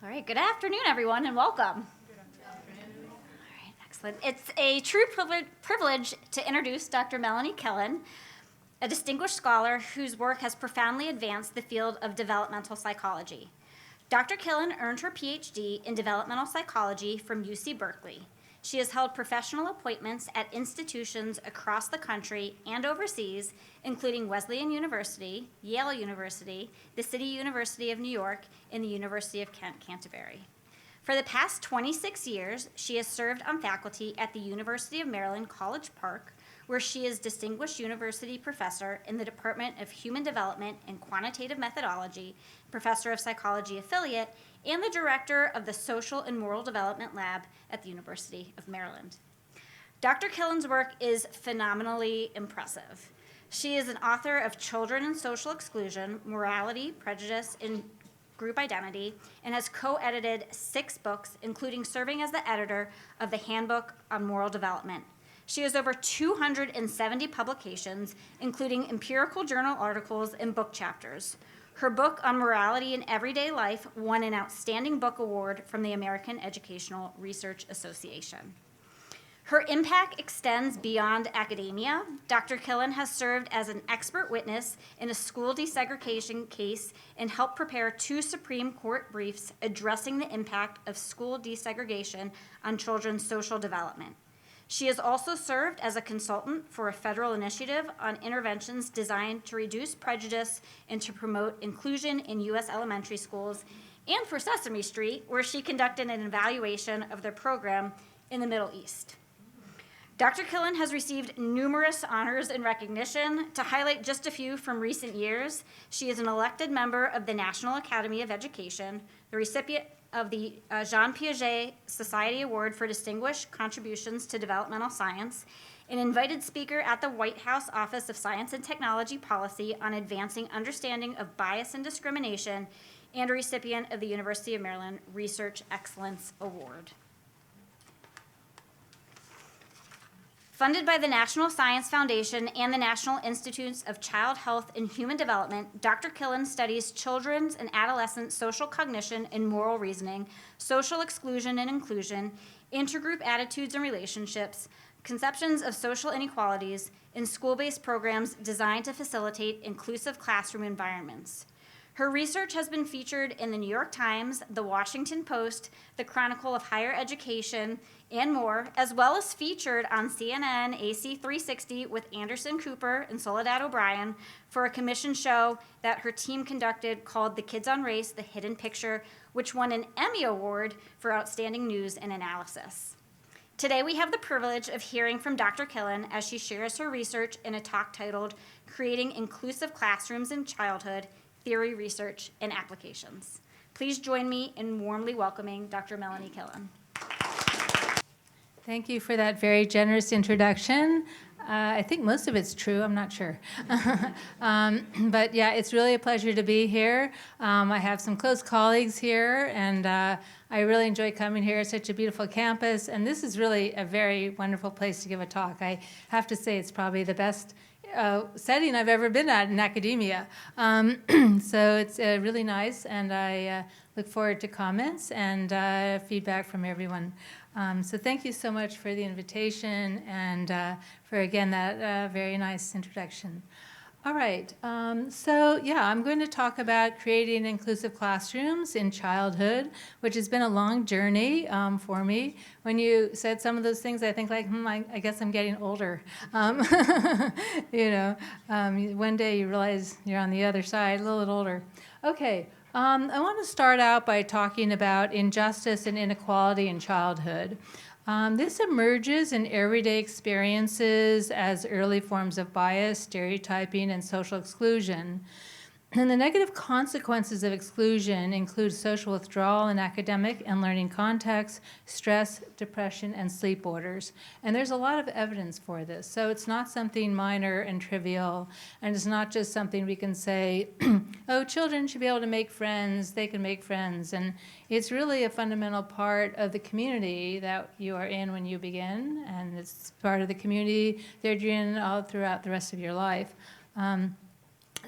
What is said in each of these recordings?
All right, good afternoon, everyone, and welcome. Good afternoon. All right, excellent. It's a true privilege to introduce Dr. Melanie Killen, a distinguished scholar whose work has profoundly advanced the field of developmental psychology. Dr. Killen earned her PhD in developmental psychology from UC Berkeley. She has held professional appointments at institutions across the country and overseas, including Wesleyan University, Yale University, the City University of New York, and the University of Kent, Canterbury. For the past 26 years, she has served on faculty at the University of Maryland, College Park, where she is Distinguished University Professor in the Department of Human Development and Quantitative Methodology, Professor of Psychology Affiliate, and the Director of the Social and Moral Development Lab at the University of Maryland. Dr. Killen's work is phenomenally impressive. She is an author of Children and Social Exclusion, Morality, Prejudice, and Group Identity, and has co-edited 6 books, including serving as the editor of the Handbook on Moral Development. She has over 270 publications, including empirical journal articles and book chapters. Her book on morality in everyday life won an Outstanding Book Award from the American Educational Research Association. Her impact extends beyond academia. Dr. Killen has served as an expert witness in a school desegregation case and helped prepare 2 Supreme Court briefs addressing the impact of school desegregation on children's social development. She has also served as a consultant for a federal initiative on interventions designed to reduce prejudice and to promote inclusion in U.S. elementary schools, and for Sesame Street, where she conducted an evaluation of their program in the Middle East. Dr. Killen has received numerous honors and recognition. To highlight just a few from recent years, she is an elected member of the National Academy of Education, the recipient of the Jean Piaget Society Award for Distinguished Contributions to Developmental Science, an invited speaker at the White House Office of Science and Technology Policy on advancing understanding of bias and discrimination, and a recipient of the University of Maryland Research Excellence Award. Funded by the National Science Foundation and the National Institutes of Child Health and Human Development, Dr. Killen studies children's and adolescent social cognition and moral reasoning, social exclusion and inclusion, intergroup attitudes and relationships, conceptions of social inequalities, and school-based programs designed to facilitate inclusive classroom environments. Her research has been featured in the New York Times, the Washington Post, the Chronicle of Higher Education, and more, as well as featured on CNN AC360 with Anderson Cooper and Soledad O'Brien for a commission show that her team conducted called The Kids on Race, The Hidden Picture, which won an Emmy Award for Outstanding News and Analysis. Today we have the privilege of hearing from Dr. Killen as she shares her research in a talk titled Creating Inclusive Classrooms in Childhood, Theory, Research, and Applications. Please join me in warmly welcoming Dr. Melanie Killen. Thank you for that very generous introduction. I think most of it's true, I'm not sure. But yeah, it's really a pleasure to be here. I have some close colleagues here, and I really enjoy coming here. It's such a beautiful campus, and this is really a very wonderful place to give a talk. I have to say it's probably the best setting I've ever been at in academia. So it's really nice, and I look forward to comments and feedback from everyone. So thank you so much for the invitation and for, again, that very nice introduction. All right, so yeah, I'm going to talk about creating inclusive classrooms in childhood, which has been a long journey for me. When you said some of those things, I think like, I guess I'm getting older. You know, one day you realize you're on the other side, a little bit older. Okay. I want to start out by talking about injustice and inequality in childhood. This emerges in everyday experiences as early forms of bias, stereotyping, and social exclusion. And the negative consequences of exclusion include social withdrawal in academic and learning contexts, stress, depression, and sleep disorders. And there's a lot of evidence for this. So it's not something minor and trivial, and it's not just something we can say, oh, children should be able to make friends, they can make friends. And it's really a fundamental part of the community that you are in when you begin, and it's part of the community that you're in all throughout the rest of your life.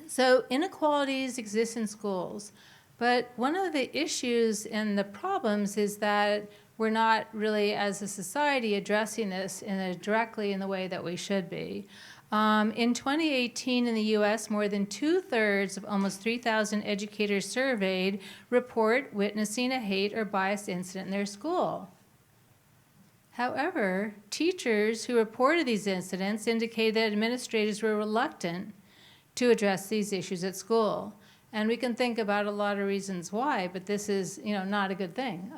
So inequalities exist in schools. But one of the issues and the problems is that we're not really, as a society, addressing this directly in the way that we should be. In 2018 in the U.S., more than 2/3 of almost 3,000 educators surveyed report witnessing a hate or bias incident in their school. However, teachers who reported these incidents indicated that administrators were reluctant to address these issues at school. And we can think about a lot of reasons why, but this is, not a good thing.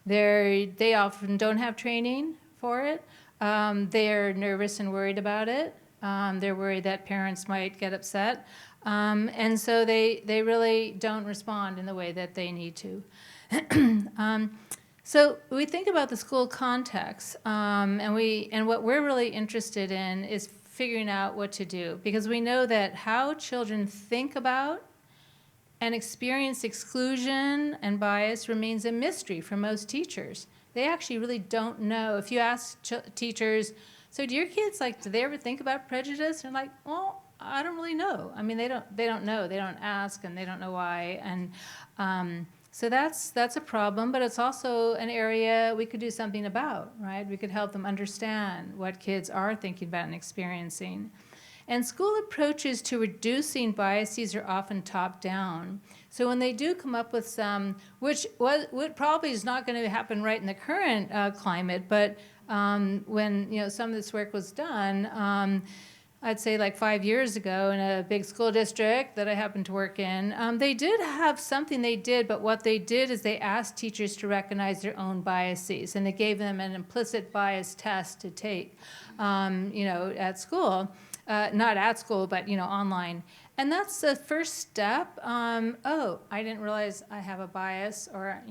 They often don't have training for it. They're nervous and worried about it. They're worried that parents might get upset. And so they really don't respond in the way that they need to. So we think about the school context, and what we're really interested in is figuring out what to do, because we know that how children think about and experience exclusion and bias remains a mystery for most teachers. They actually really don't know. If you ask teachers, so do your kids, do they ever think about prejudice? And they're like, well, I don't really know. I mean, they don't know. They don't ask, and they don't know why. And so that's a problem, but it's also an area we could do something about, right? We could help them understand what kids are thinking about and experiencing. And school approaches to reducing biases are often top-down. So when they do come up with some, which probably is not going to happen right in the current climate, but when some of this work was done, I'd say 5 years ago in a big school district that I happened to work in, they did have something they did, but what they did is they asked teachers to recognize their own biases, and they gave them an implicit bias test to take, at school. Not at school, but online. And that's the first step. Oh, I didn't realize I have a bias, or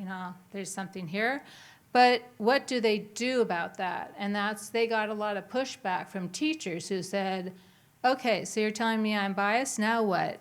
there's something here. But what do they do about that? And they got a lot of pushback from teachers who said, okay, so you're telling me I'm biased, now what?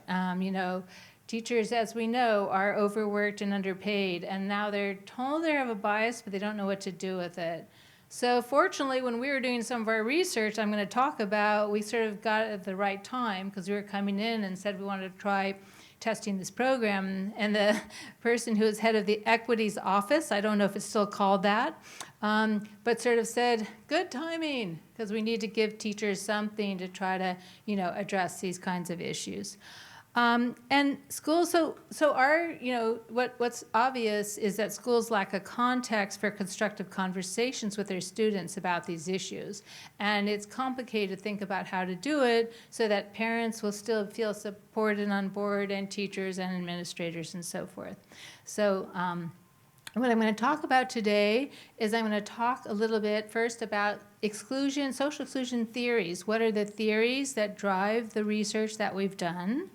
Teachers, as we know, are overworked and underpaid, and now they're told they have a bias, but they don't know what to do with it. So fortunately, when we were doing some of our research, I'm going to talk about, we sort of got it at the right time, because we were coming in and said we wanted to try testing this program. And the person who was head of the equities office, I don't know if it's still called that, but sort of said, good timing, because we need to give teachers something to try to, address these kinds of issues. And schools, so what's obvious is that schools lack a context for constructive conversations with their students about these issues. And it's complicated to think about how to do it so that parents will still feel supported on board, and teachers and administrators and so forth. So what I'm going to talk about today is I'm going to talk a little bit first about exclusion, social exclusion theories. What are the theories that drive the research that we've done?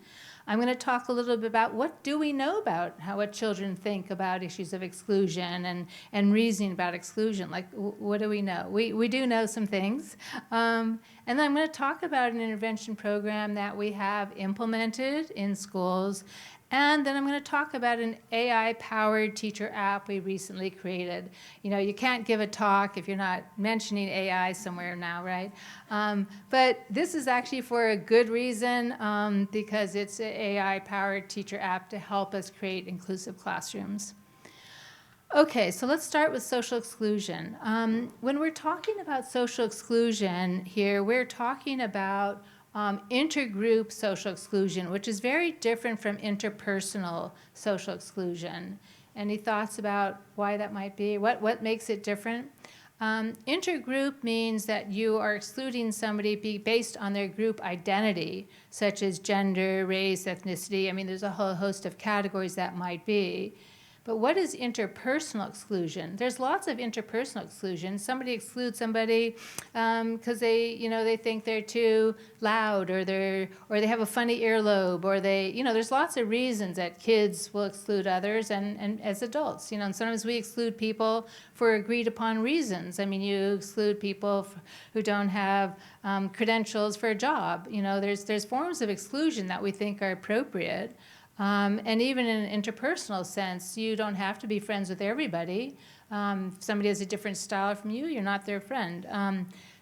I'm going to talk a little bit about what do we know about what children think about issues of exclusion and reasoning about exclusion. What do we know? We do know some things. And then I'm going to talk about an intervention program that we have implemented in schools. And then I'm going to talk about an AI-powered teacher app we recently created. You can't give a talk if you're not mentioning AI somewhere now, right? But this is actually for a good reason, because it's an AI-powered teacher app to help us create inclusive classrooms. Okay, so let's start with social exclusion. When we're talking about social exclusion here, we're talking about intergroup social exclusion, which is very different from interpersonal social exclusion. Any thoughts about why that might be? What makes it different? Intergroup means that you are excluding somebody based on their group identity, such as gender, race, ethnicity. I mean, there's a whole host of categories that might be. But what is interpersonal exclusion? There's lots of interpersonal exclusion. Somebody excludes somebody because they think they're too loud, or they have a funny earlobe, or there's lots of reasons that kids will exclude others, and as adults, and sometimes we exclude people for agreed upon reasons. I mean, you exclude people who don't have credentials for a job. There's forms of exclusion that we think are appropriate. And even in an interpersonal sense, you don't have to be friends with everybody. If somebody has a different style from you, you're not their friend.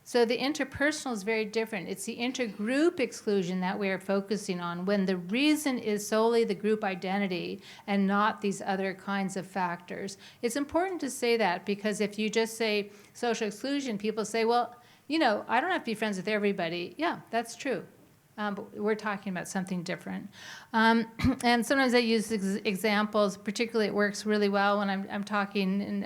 So the interpersonal is very different. It's the intergroup exclusion that we are focusing on when the reason is solely the group identity and not these other kinds of factors. It's important to say that because if you just say social exclusion, people say, well, you know, I don't have to be friends with everybody. Yeah, that's true. But we're talking about something different. And sometimes I use examples, particularly it works really well when I'm talking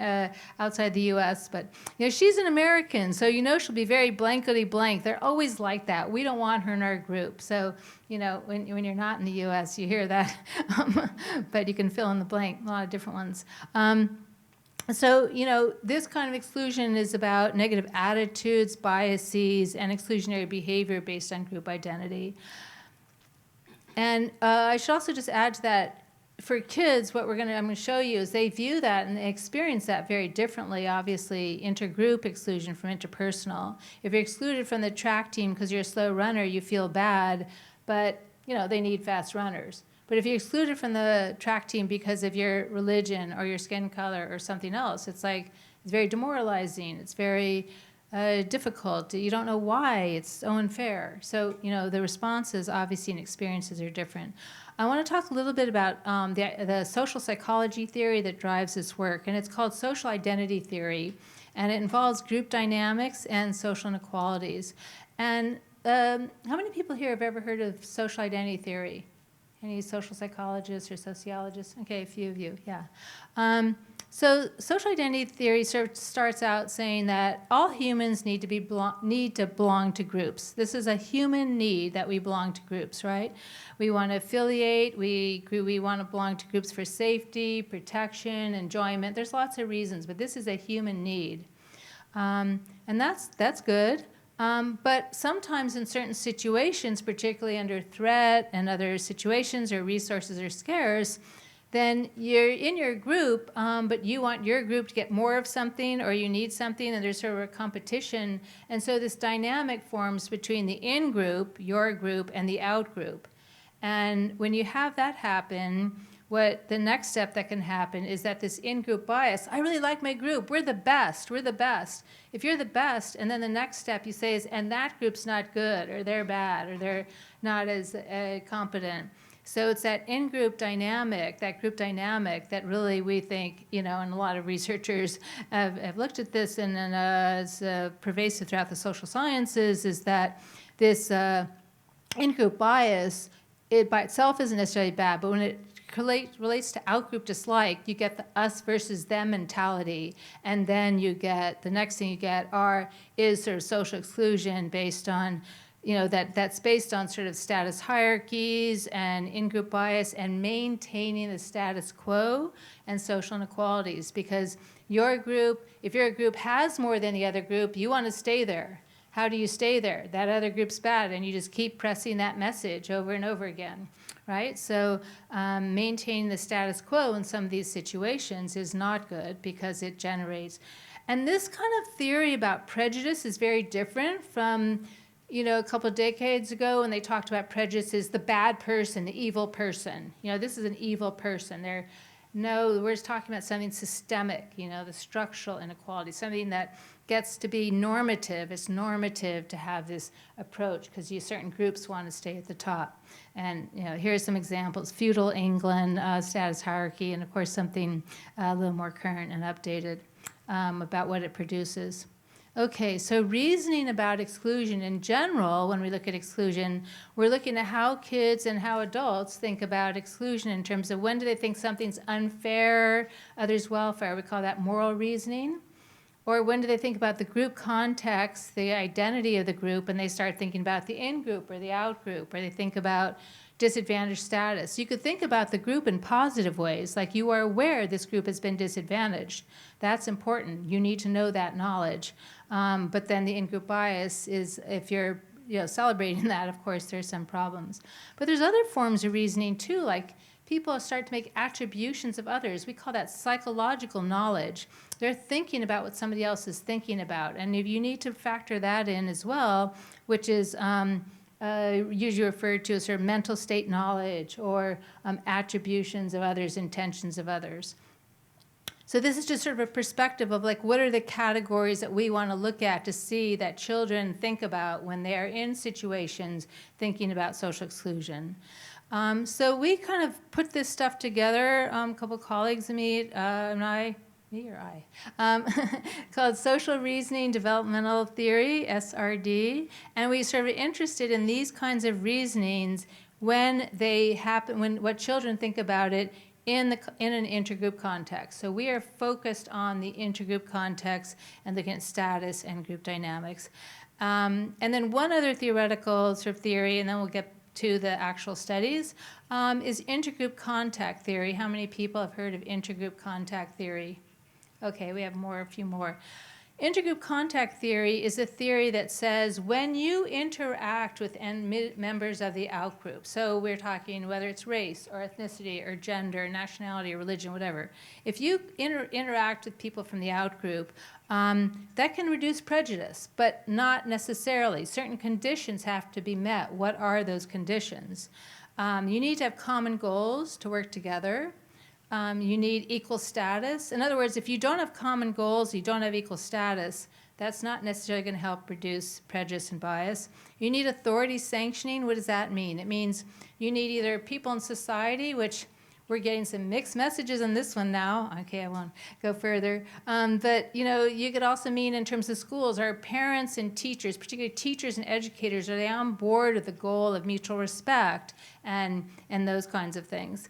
outside the U.S., but, you know, she's an American, so you know she'll be very blankety blank. They're always like that. We don't want her in our group. So, you know, when you're not in the U.S., you hear that, but you can fill in the blank, a lot of different ones. So, you know, this kind of exclusion is about negative attitudes, biases, and exclusionary behavior based on group identity. And I should also just add to that, for kids, what I'm going to show you is they view that and they experience that very differently, obviously, intergroup exclusion from interpersonal. If you're excluded from the track team because you're a slow runner, you feel bad, but, you know, they need fast runners. But if you're excluded from the track team because of your religion or your skin color or something else, it's very demoralizing. It's very difficult. You don't know why. It's so unfair. So, you know, the responses, obviously, and experiences are different. I want to talk a little bit about the social psychology theory that drives this work, and it's called social identity theory, and it involves group dynamics and social inequalities. And how many people here have ever heard of social identity theory? Any social psychologists or sociologists? Okay, a few of you, yeah. So social identity theory sort of starts out saying that all humans need to belong to groups. This is a human need that we belong to groups, right? We want to affiliate, we want to belong to groups for safety, protection, enjoyment. There's lots of reasons, but this is a human need. And that's good. But sometimes in certain situations, particularly under threat and other situations or resources are scarce, then you're in your group, but you want your group to get more of something or you need something and there's sort of a competition. And so this dynamic forms between the in-group, your group, and the out-group. And when you have that happen, what the next step that can happen is that this in-group bias, I really like my group, we're the best. If you're the best, and then the next step you say is, and that group's not good, or they're bad, or they're not as competent. So it's that in-group dynamic, that group dynamic that really we think, you know, and a lot of researchers have looked at this and it's pervasive throughout the social sciences, is that this in-group bias, it by itself isn't necessarily bad, but when it relates to outgroup dislike, you get the us versus them mentality, and then you get, the next thing you get is sort of social exclusion based on, you know, that's based on sort of status hierarchies and in-group bias and maintaining the status quo and social inequalities, because your group, if your group has more than the other group, you want to stay there. How do you stay there? That other group's bad, and you just keep pressing that message over and over again, right? So maintaining the status quo in some of these situations is not good because it generates. And this kind of theory about prejudice is very different from, you know, a couple of decades ago when they talked about prejudice as the bad person, the evil person. You know, this is an evil person. We're just talking about something systemic, you know, the structural inequality, something that gets to be normative. It's normative to have this approach because certain groups want to stay at the top. And, you know, here's some examples. Feudal England, status hierarchy, and of course something a little more current and updated about what it produces. Okay, so reasoning about exclusion in general, when we look at exclusion, we're looking at how kids and how adults think about exclusion in terms of when do they think something's unfair, others' welfare. We call that moral reasoning. Or when do they think about the group context, the identity of the group, and they start thinking about the in-group or the out-group, or they think about disadvantaged status. You could think about the group in positive ways, like you are aware this group has been disadvantaged. That's important. You need to know that knowledge. But then the in-group bias is, if you're celebrating that, of course, there's some problems. But there's other forms of reasoning too, like people start to make attributions of others. We call that psychological knowledge. They're thinking about what somebody else is thinking about. And if you need to factor that in as well, which is usually referred to as sort of mental state knowledge or attributions of others, intentions of others. So this is just sort of a perspective of like, what are the categories that we want to look at to see that children think about when they are in situations thinking about social exclusion. So we kind of put this stuff together, a couple colleagues of me and I, called Social Reasoning Developmental Theory, SRD, and we sort of interested in these kinds of reasonings when they happen, when what children think about it in an intergroup context. So we are focused on the intergroup context and looking at status and group dynamics. And then one other theoretical sort of theory, and then we'll get to the actual studies, is intergroup contact theory. How many people have heard of intergroup contact theory? Okay, we have a few more. Intergroup contact theory is a theory that says when you interact with members of the outgroup, so we're talking whether it's race or ethnicity or gender, nationality or religion, whatever, if you interact with people from the outgroup, that can reduce prejudice, but not necessarily. Certain conditions have to be met. What are those conditions? You need to have common goals to work together. You need equal status. In other words, if you don't have common goals, you don't have equal status, that's not necessarily going to help reduce prejudice and bias. You need authority sanctioning. What does that mean? It means you need either people in society, which we're getting some mixed messages on this one now. Okay, I won't go further. But, you could also mean in terms of schools, are parents and teachers, particularly teachers and educators, are they on board with the goal of mutual respect and those kinds of things?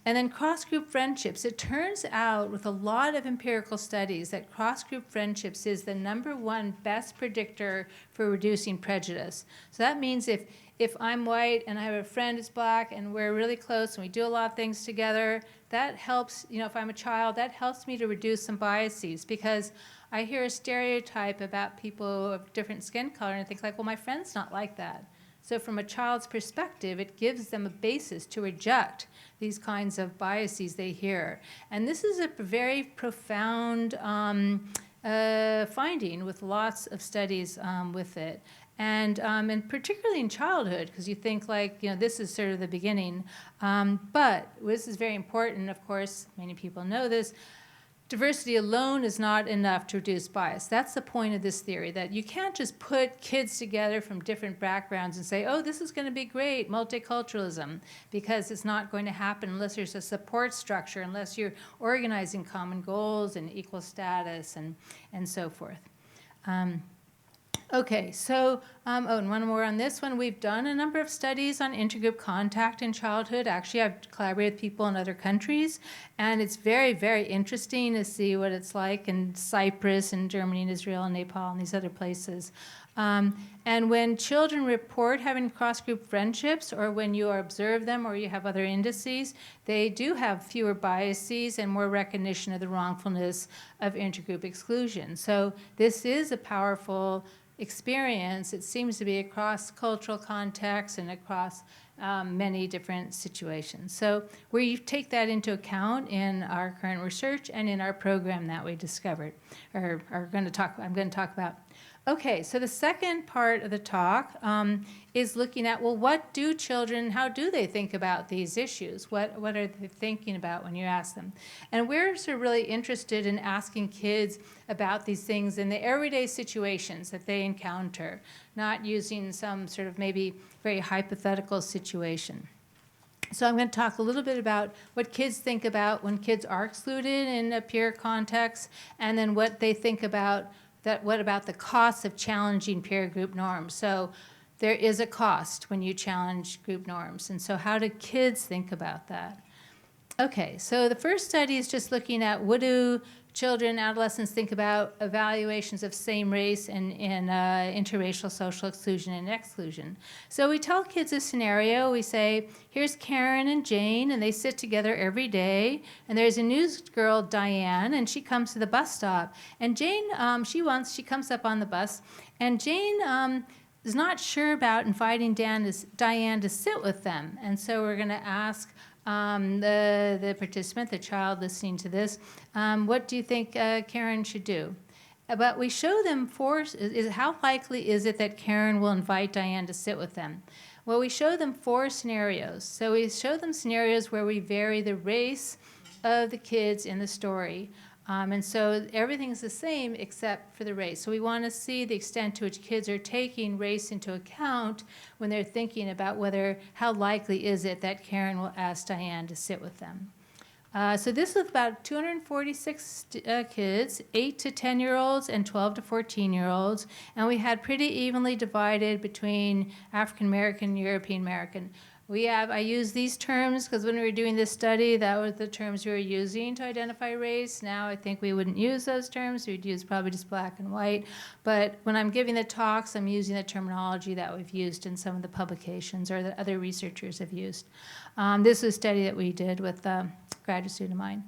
And then cross-group friendships. It turns out with a lot of empirical studies that cross-group friendships is the #1 best predictor for reducing prejudice. So that means if I'm white and I have a friend who's black and we're really close and we do a lot of things together, that helps, if I'm a child, that helps me to reduce some biases, because I hear a stereotype about people of different skin color and I think like, well, my friend's not like that. So from a child's perspective, it gives them a basis to reject these kinds of biases they hear. And this is a very profound finding with lots of studies with it. And particularly in childhood, because you think like, this is sort of the beginning. But this is very important, of course, many people know this. Diversity alone is not enough to reduce bias. That's the point of this theory, that you can't just put kids together from different backgrounds and say, oh, this is going to be great, multiculturalism, because it's not going to happen unless there's a support structure, unless you're organizing common goals and equal status and so forth. Okay, so, and one more on this one. We've done a number of studies on intergroup contact in childhood. Actually, I've collaborated with people in other countries, and it's very, very interesting to see what it's like in Cyprus and Germany and Israel and Nepal and these other places. And when children report having cross-group friendships, or when you observe them or you have other indices, they do have fewer biases and more recognition of the wrongfulness of intergroup exclusion. So this is a powerful experience. It seems to be across cultural contexts and across many different situations. So we take that into account in our current research and in our program that we discovered, or I'm going to talk about. Okay, so the second part of the talk is looking at, well, how do they think about these issues? What are they thinking about when you ask them? And we're sort of really interested in asking kids about these things in the everyday situations that they encounter, not using some sort of maybe very hypothetical situation. So I'm going to talk a little bit about what kids think about when kids are excluded in a peer context, and then what they think about what about the costs of challenging peer group norms. So there is a cost when you challenge group norms. And so how do kids think about that? Okay, so the first study is just looking at what do children, adolescents think about evaluations of same race and interracial social exclusion and exclusion. So we tell kids a scenario. We say, here's Karen and Jane, and they sit together every day. And there's a new girl, Diane, and she comes to the bus stop. And Jane, she comes up on the bus, and Jane is not sure about inviting Diane to sit with them. And so we're going to ask the participant, the child listening to this, what do you think Karen should do? But we show them how likely is it that Karen will invite Diane to sit with them? Well, we show them 4 scenarios. So we show them scenarios where we vary the race of the kids in the story. And so everything's the same except for the race. So we want to see the extent to which kids are taking race into account when they're thinking about how likely is it that Karen will ask Diane to sit with them. So this was about 246 kids, 8 to 10-year-olds and 12 to 14-year-olds, and we had pretty evenly divided between African American and European American. I use these terms because when we were doing this study, that was the terms we were using to identify race. Now I think we wouldn't use those terms. We'd use probably just black and white. But when I'm giving the talks, I'm using the terminology that we've used in some of the publications or that other researchers have used. This was a study that we did with a graduate student of mine.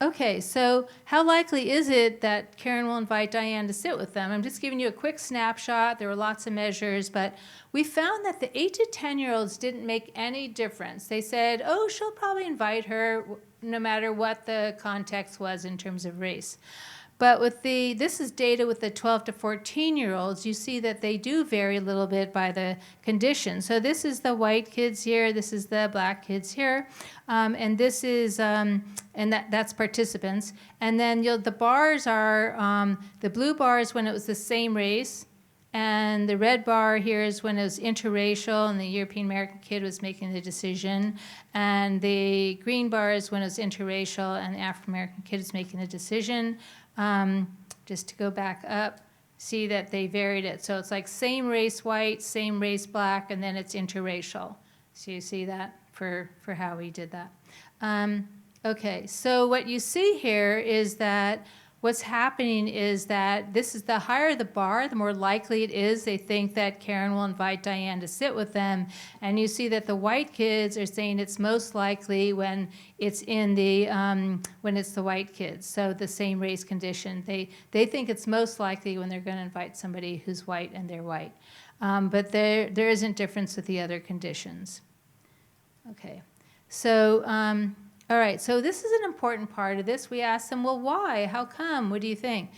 Okay, so how likely is it that Karen will invite Diane to sit with them? I'm just giving you a quick snapshot. There were lots of measures, but we found that the 8 to 10-year-olds didn't make any difference. They said, oh, she'll probably invite her no matter what the context was in terms of race. But this is data with the 12 to 14-year-olds. You see that they do vary a little bit by the condition. So this is the white kids here. This is the black kids here. And this is, that's participants. And then the bars are, the blue bar is when it was the same race. And the red bar here is when it was interracial and the European American kid was making the decision. And the green bar is when it was interracial and the African American kid is making the decision. Just to go back up, see that they varied it. So it's like same race white, same race black, and then it's interracial. So you see that for how we did that. Okay, so what you see here is that what's happening is that this is the higher the bar, the more likely it is they think that Karen will invite Diane to sit with them. And you see that the white kids are saying it's most likely when it's when it's the white kids, so the same race condition. They think it's most likely when they're going to invite somebody who's white and they're white. But there isn't difference with the other conditions. Okay, so all right, so this is an important part of this. We asked them, well, why? How come? What do you think?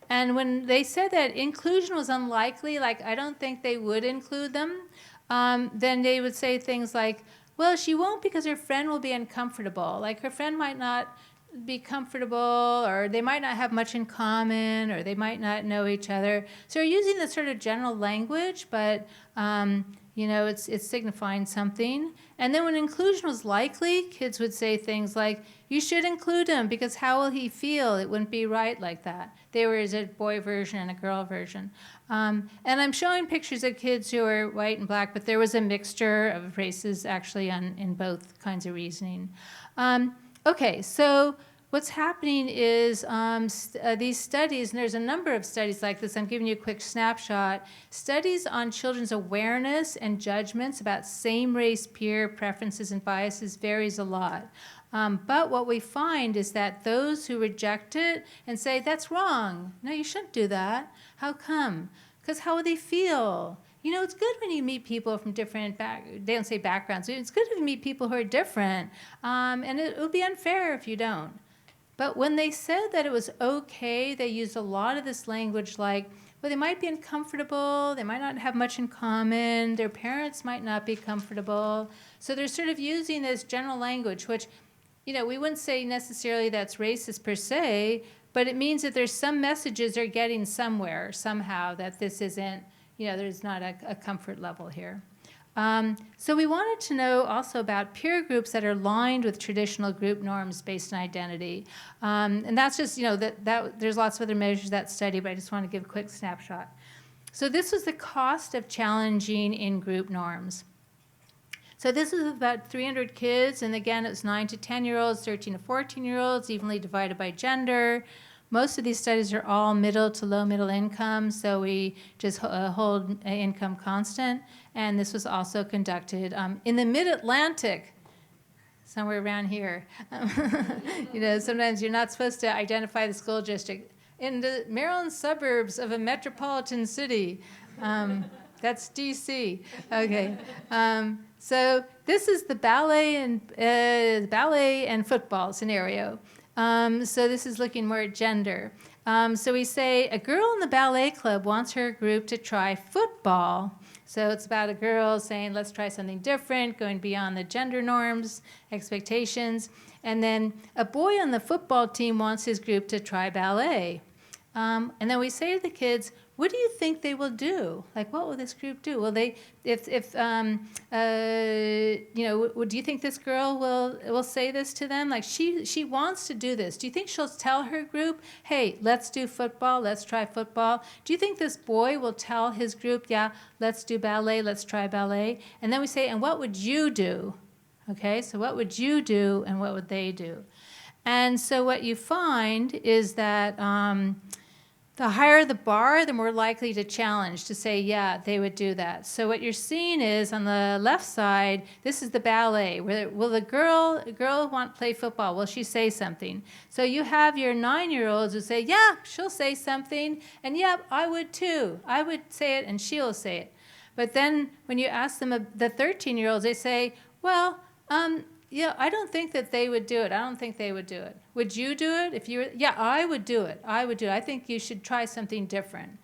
And when they said that inclusion was unlikely, like I don't think they would include them, then they would say things like, well, she won't because her friend will be uncomfortable. Like her friend might not be comfortable, or they might not have much in common, or they might not know each other. So we're using this sort of general language, but it's signifying something. And then when inclusion was likely, kids would say things like, you should include him because how will he feel? It wouldn't be right like that. There was a boy version and a girl version. And I'm showing pictures of kids who are white and black, but there was a mixture of races actually in both kinds of reasoning. Okay, so what's happening is these studies, and there's a number of studies like this, I'm giving you a quick snapshot, studies on children's awareness and judgments about same-race peer preferences and biases varies a lot. But what we find is that those who reject it and say, that's wrong, no, you shouldn't do that. How come? Because how will they feel? You know, it's good when you meet people from different they don't say backgrounds, it's good if you meet people who are different, and it would be unfair if you don't. But when they said that it was okay, they used a lot of this language like, well, they might be uncomfortable, they might not have much in common, their parents might not be comfortable. So they're sort of using this general language, which, we wouldn't say necessarily that's racist per se, but it means that there's some messages they're getting somewhere, somehow, that this isn't, there's not a comfort level here. So we wanted to know also about peer groups that are aligned with traditional group norms based on identity. And that's just, there's lots of other measures of that study, but I just want to give a quick snapshot. So this was the cost of challenging in-group norms. So this is about 300 kids, and again, it was 9 to 10-year-olds, 13 to 14-year-olds, evenly divided by gender. Most of these studies are all middle to low middle income, so we just hold income constant. And this was also conducted in the mid-Atlantic, somewhere around here. Sometimes you're not supposed to identify the school district. In the Maryland suburbs of a metropolitan city. That's D.C. Okay. So this is the ballet and football scenario. So this is looking more at gender. So we say a girl in the ballet club wants her group to try football. So it's about a girl saying, let's try something different, going beyond the gender norms, expectations. And then a boy on the football team wants his group to try ballet. And then we say to the kids, what do you think they will do? Like, what will this group do? Will they, do you think this girl will say this to them? Like, she wants to do this. Do you think she'll tell her group, hey, let's do football, let's try football? Do you think this boy will tell his group, yeah, let's do ballet, let's try ballet? And then we say, and what would you do? Okay, so what would you do and what would they do? And so what you find is that the higher the bar, the more likely to challenge, to say, yeah, they would do that. So what you're seeing is on the left side, this is the ballet. Will the girl want to play football? Will she say something? So you have your 9-year-olds who say, yeah, she'll say something. And yeah, I would too. I would say it and she'll say it. But then when you ask them, the 13-year-olds, they say, well, yeah, I don't think that they would do it. I don't think they would do it. Would you do it? If you were, yeah, I would do it. I would do it. I think you should try something different.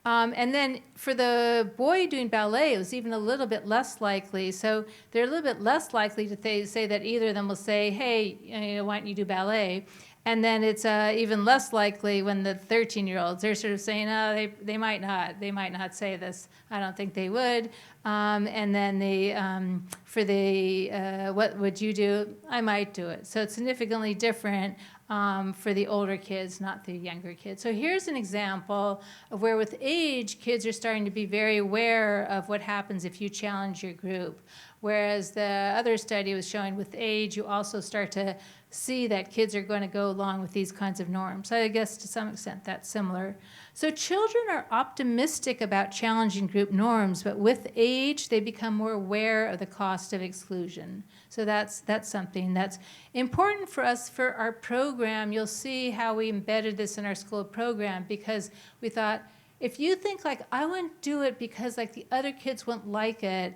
And then for the boy doing ballet, it was even a little bit less likely. So they're a little bit less likely to say that either of them will say, hey, why don't you do ballet? And then it's even less likely when the 13-year-olds, they're sort of saying, oh, they might not. They might not say this. I don't think they would. And then for the what would you do? I might do it. So it's significantly different for the older kids, not the younger kids. So here's an example of where with age, kids are starting to be very aware of what happens if you challenge your group. Whereas the other study was showing with age, you also start to see that kids are going to go along with these kinds of norms. So I guess to some extent that's similar. So children are optimistic about challenging group norms, but with age, they become more aware of the cost of exclusion. So that's something that's important for us for our program. You'll see how we embedded this in our school program, because we thought, if you think like, I wouldn't do it because like the other kids wouldn't like it,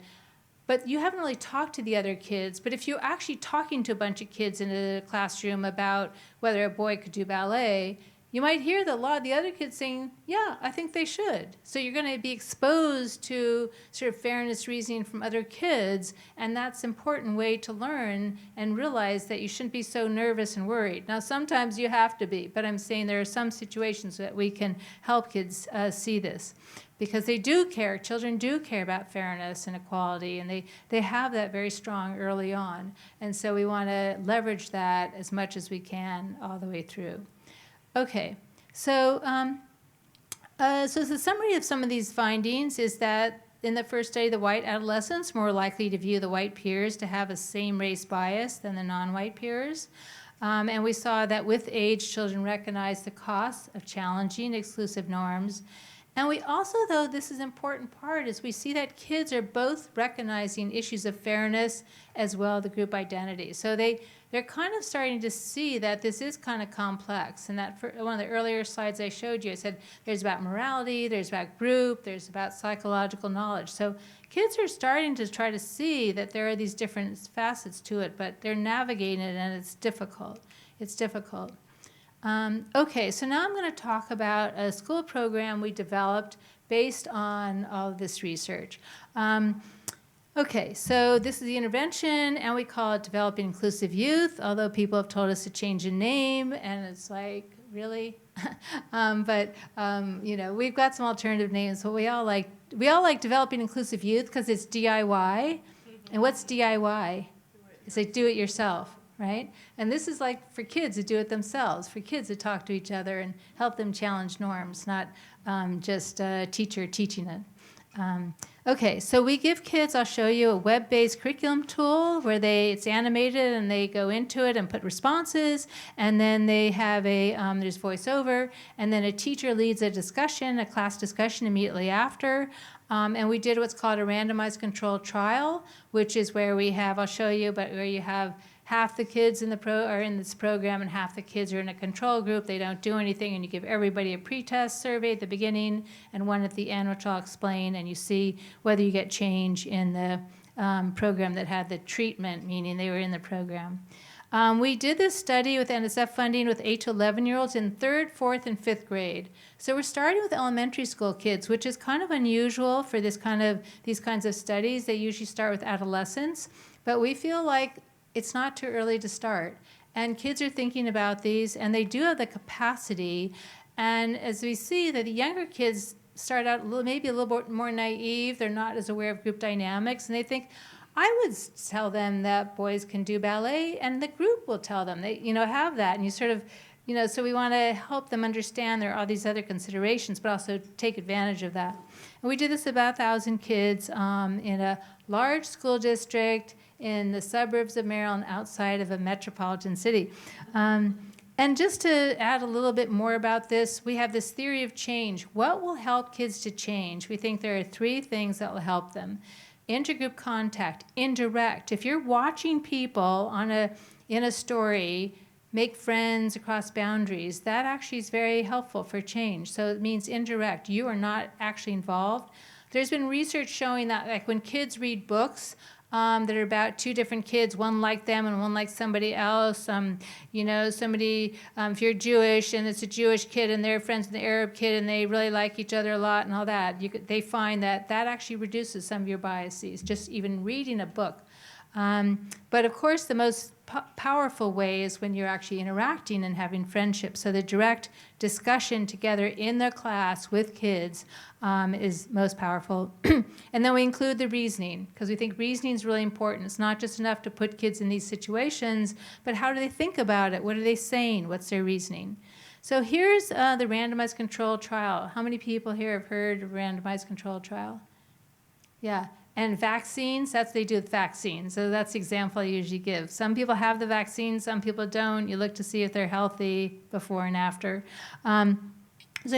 but you haven't really talked to the other kids. But if you're actually talking to a bunch of kids in a classroom about whether a boy could do ballet, you might hear a lot of the other kids saying, yeah, I think they should. So you're going to be exposed to sort of fairness reasoning from other kids, and that's an important way to learn and realize that you shouldn't be so nervous and worried. Now, sometimes you have to be, but I'm saying there are some situations that we can help kids see this. Because they do care, children do care about fairness and equality, and they have that very strong early on. And so we want to leverage that as much as we can all the way through. Okay, so the summary of some of these findings is that in the first study, the white adolescents more likely to view the white peers to have a same race bias than the non-white peers. And we saw that with age, children recognize the costs of challenging exclusive norms. And we also, though, this is an important part, is we see that kids are both recognizing issues of fairness as well as the group identity. So they're kind of starting to see that this is kind of complex. And that for one of the earlier slides I showed you, I said there's about morality, there's about group, there's about psychological knowledge. So kids are starting to try to see that there are these different facets to it, but they're navigating it, and it's difficult. It's difficult. Okay, so now I'm going to talk about a school program we developed based on all of this research. Okay, so this is the intervention, and we call it Developing Inclusive Youth, although people have told us to change the name, and it's like, really? We've got some alternative names, but we all like Developing Inclusive Youth because it's DIY. And what's DIY? It's like do it yourself. Right? And this is like for kids to do it themselves, for kids to talk to each other and help them challenge norms, not just a teacher teaching it. Okay, so we give kids, I'll show you, a web-based curriculum tool where it's animated and they go into it and put responses, and then they have there's voiceover, and then a teacher leads a discussion, a class discussion immediately after. And we did what's called a randomized controlled trial, which is where we have, I'll show you, but where you have half the kids are in this program and half the kids are in a control group. They don't do anything, and you give everybody a pretest survey at the beginning and one at the end, which I'll explain, and you see whether you get change in the program that had the treatment, meaning they were in the program. We did this study with NSF funding with 8 to 11-year-olds in 3rd, 4th, and 5th grade. So we're starting with elementary school kids, which is kind of unusual for these kinds of studies. They usually start with adolescents, but we feel like it's not too early to start. And kids are thinking about these, and they do have the capacity. And as we see that the younger kids start out maybe a little bit more naive, they're not as aware of group dynamics, and they think, I would tell them that boys can do ballet, and the group will tell them they, have that. And you sort of, so we want to help them understand there are all these other considerations, but also take advantage of that. And we did this about 1,000 kids in a large school district in the suburbs of Maryland outside of a metropolitan city. And just to add a little bit more about this, we have this theory of change. What will help kids to change? We think there are 3 things that will help them. Intergroup contact, indirect. If you're watching people in a story make friends across boundaries, that actually is very helpful for change. So it means indirect. You are not actually involved. There's been research showing that like when kids read books that are about 2 different kids, one like them and one like somebody else. Somebody, if you're Jewish and it's a Jewish kid and they're friends with an Arab kid and they really like each other a lot and all that, they find that actually reduces some of your biases, just even reading a book. But of course, the most powerful way is when you're actually interacting and having friendships. So the direct discussion together in the class with kids is most powerful. And then we include the reasoning, because we think reasoning is really important. It's not just enough to put kids in these situations, but how do they think about it? What are they saying? What's their reasoning? So here's the randomized controlled trial. How many people here have heard of randomized controlled trial? Yeah. And vaccines, that's what they do with vaccines. So that's the example I usually give. Some people have the vaccine, some people don't. You look to see if they're healthy before and after. So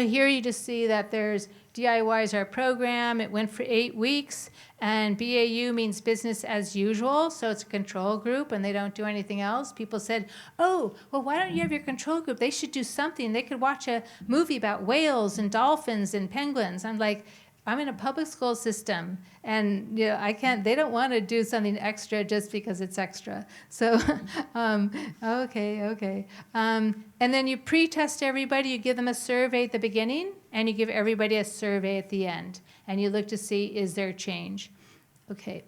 here you just see that there's DIY is our program. It went for 8 weeks. And BAU means business as usual. So it's a control group and they don't do anything else. People said, oh, well, why don't you have your control group? They should do something. They could watch a movie about whales and dolphins and penguins. I'm like, I'm in a public school system, and I can't. They don't want to do something extra just because it's extra. So, okay. And then you pre-test everybody. You give them a survey at the beginning, and you give everybody a survey at the end, and you look to see is there change. Okay.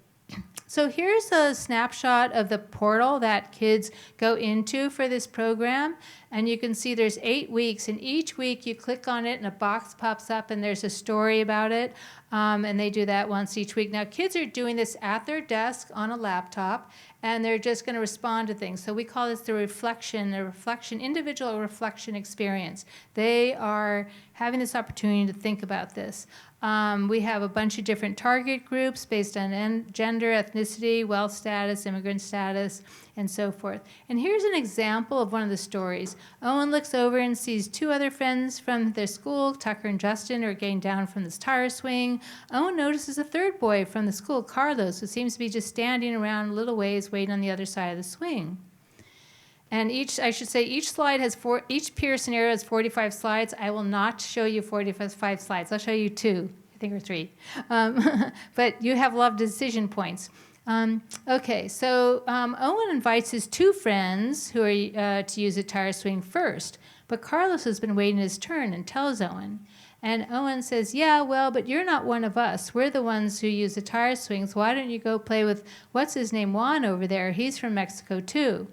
So here's a snapshot of the portal that kids go into for this program. And you can see there's 8 weeks. And each week you click on it and a box pops up and there's a story about it. And they do that once each week. Now kids are doing this at their desk on a laptop. And they're just going to respond to things. So we call this the individual reflection experience. They are having this opportunity to think about this. We have a bunch of different target groups based on gender, ethnicity, wealth status, immigrant status, and so forth. And here's an example of one of the stories. Owen looks over and sees 2 other friends from their school, Tucker and Justin, are getting down from this tire swing. Owen notices a 3rd boy from the school, Carlos, who seems to be just standing around a little ways waiting on the other side of the swing. And each slide has each peer scenario has 45 slides. I will not show you 45 slides. I'll show you 2, I think, or 3. But you have a lot of decision points. Okay, so Owen invites his 2 friends who are to use a tire swing first. But Carlos has been waiting his turn and tells Owen. And Owen says, yeah, well, but you're not one of us. We're the ones who use the tire swings. Why don't you go play with, what's his name, Juan over there? He's from Mexico, too.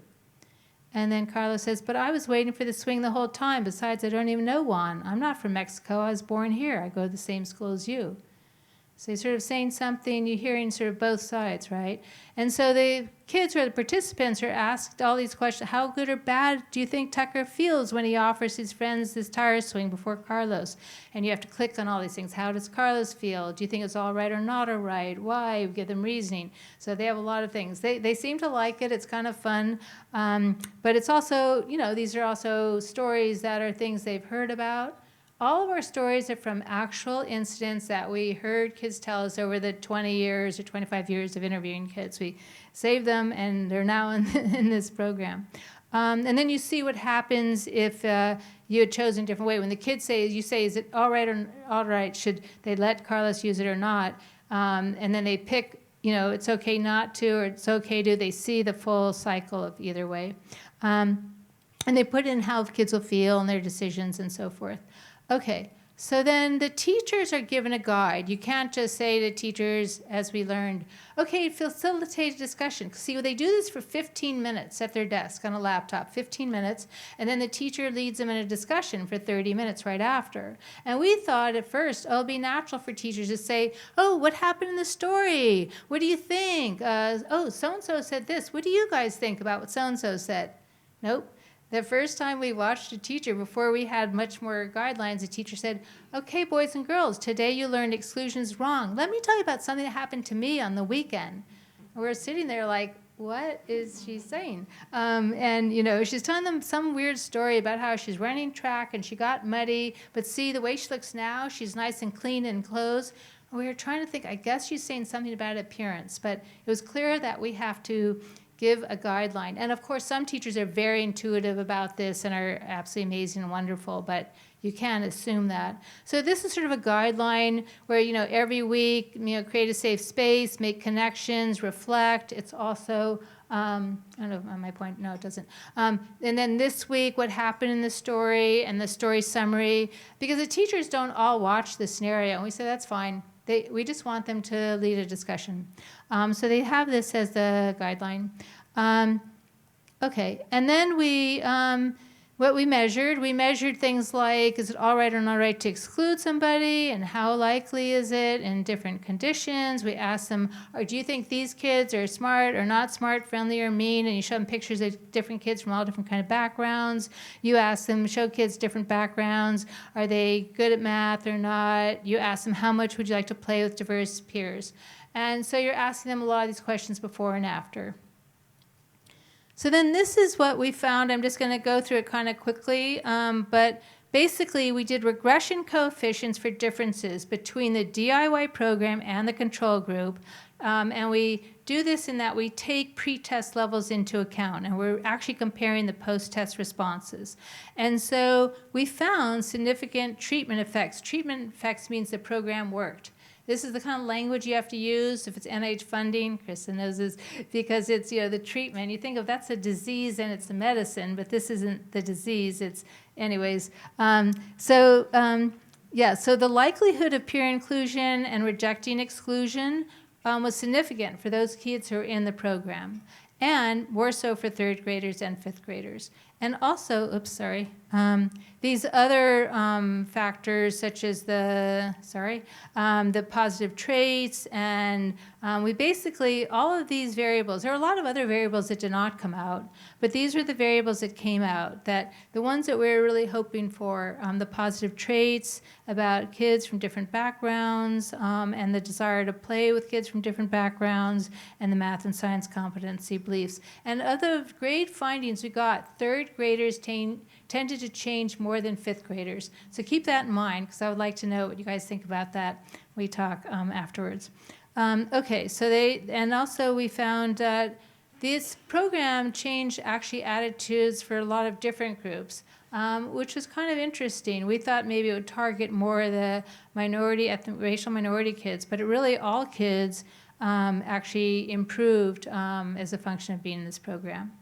And then Carlos says, but I was waiting for the swing the whole time. Besides, I don't even know Juan. I'm not from Mexico. I was born here. I go to the same school as you. So you're sort of saying something, you're hearing sort of both sides, right? And so the kids or the participants are asked all these questions. How good or bad do you think Tucker feels when he offers his friends this tire swing before Carlos? And you have to click on all these things. How does Carlos feel? Do you think it's all right or not all right? Why? We give them reasoning. So they have a lot of things. They seem to like it. It's kind of fun. But it's also, these are also stories that are things they've heard about. All of our stories are from actual incidents that we heard kids tell us over the 20 years or 25 years of interviewing kids. We saved them, and they're now in this program. And then you see what happens if you had chosen a different way. When the kids say, you say, is it all right or all right? Should they let Carlos use it or not? And then they pick, it's okay not to, or it's okay to. They see the full cycle of either way. And they put in how kids will feel and their decisions and so forth. Okay, so then the teachers are given a guide. You can't just say to teachers, as we learned, okay, facilitate a discussion. See, they do this for 15 minutes at their desk on a laptop, 15 minutes, and then the teacher leads them in a discussion for 30 minutes right after. And we thought at first, it'll be natural for teachers to say, oh, what happened in the story? What do you think? Oh, so-and-so said this. What do you guys think about what so-and-so said? Nope. The first time we watched a teacher, before we had much more guidelines, the teacher said, okay, boys and girls, today you learned exclusion is wrong. Let me tell you about something that happened to me on the weekend. And we're sitting there like, what is she saying? And she's telling them some weird story about how she's running track and she got muddy, but see, the way she looks now, she's nice and clean in clothes. And we were trying to think, I guess she's saying something about appearance, but it was clear that we have to give a guideline. And of course, some teachers are very intuitive about this and are absolutely amazing and wonderful, but you can't assume that. So this is sort of a guideline where, every week, create a safe space, make connections, reflect. It's also, I don't know, my point, no, it doesn't. And then this week, what happened in the story and the story summary, because the teachers don't all watch the scenario, and we say that's fine. We just want them to lead a discussion. So they have this as the guideline. Okay, and then what we measured things like, is it all right or not right to exclude somebody, and how likely is it in different conditions? We asked them, do you think these kids are smart or not smart, friendly or mean? And you show them pictures of different kids from all different kind of backgrounds. You ask them, show kids different backgrounds. Are they good at math or not? You ask them, how much would you like to play with diverse peers? And so you're asking them a lot of these questions before and after. So then this is what we found. I'm just going to go through it kind of quickly. But basically, we did regression coefficients for differences between the DIY program and the control group. And we do this in that we take pre-test levels into account. And we're actually comparing the post-test responses. And so we found significant treatment effects. Treatment effects means the program worked. This is the kind of language you have to use if it's NIH funding. Krista knows this because it's the treatment. You think of that's a disease and it's a medicine, but this isn't the disease. It's anyways. So the likelihood of peer inclusion and rejecting exclusion was significant for those kids who are in the program, and more so for third graders and fifth graders. And also, these other factors such as the positive traits, and we basically, all of these variables, there are a lot of other variables that did not come out, but these were the variables that came out, that the ones that we were really hoping for, the positive traits about kids from different backgrounds, and the desire to play with kids from different backgrounds, and the math and science competency beliefs. And other great findings we got, third graders tended to change more than fifth graders. So keep that in mind, because I would like to know what you guys think about that when we talk afterwards. Okay, so we found that this program changed actually attitudes for a lot of different groups, which was kind of interesting. We thought maybe it would target more of the racial minority kids, but it really all kids actually improved as a function of being in this program.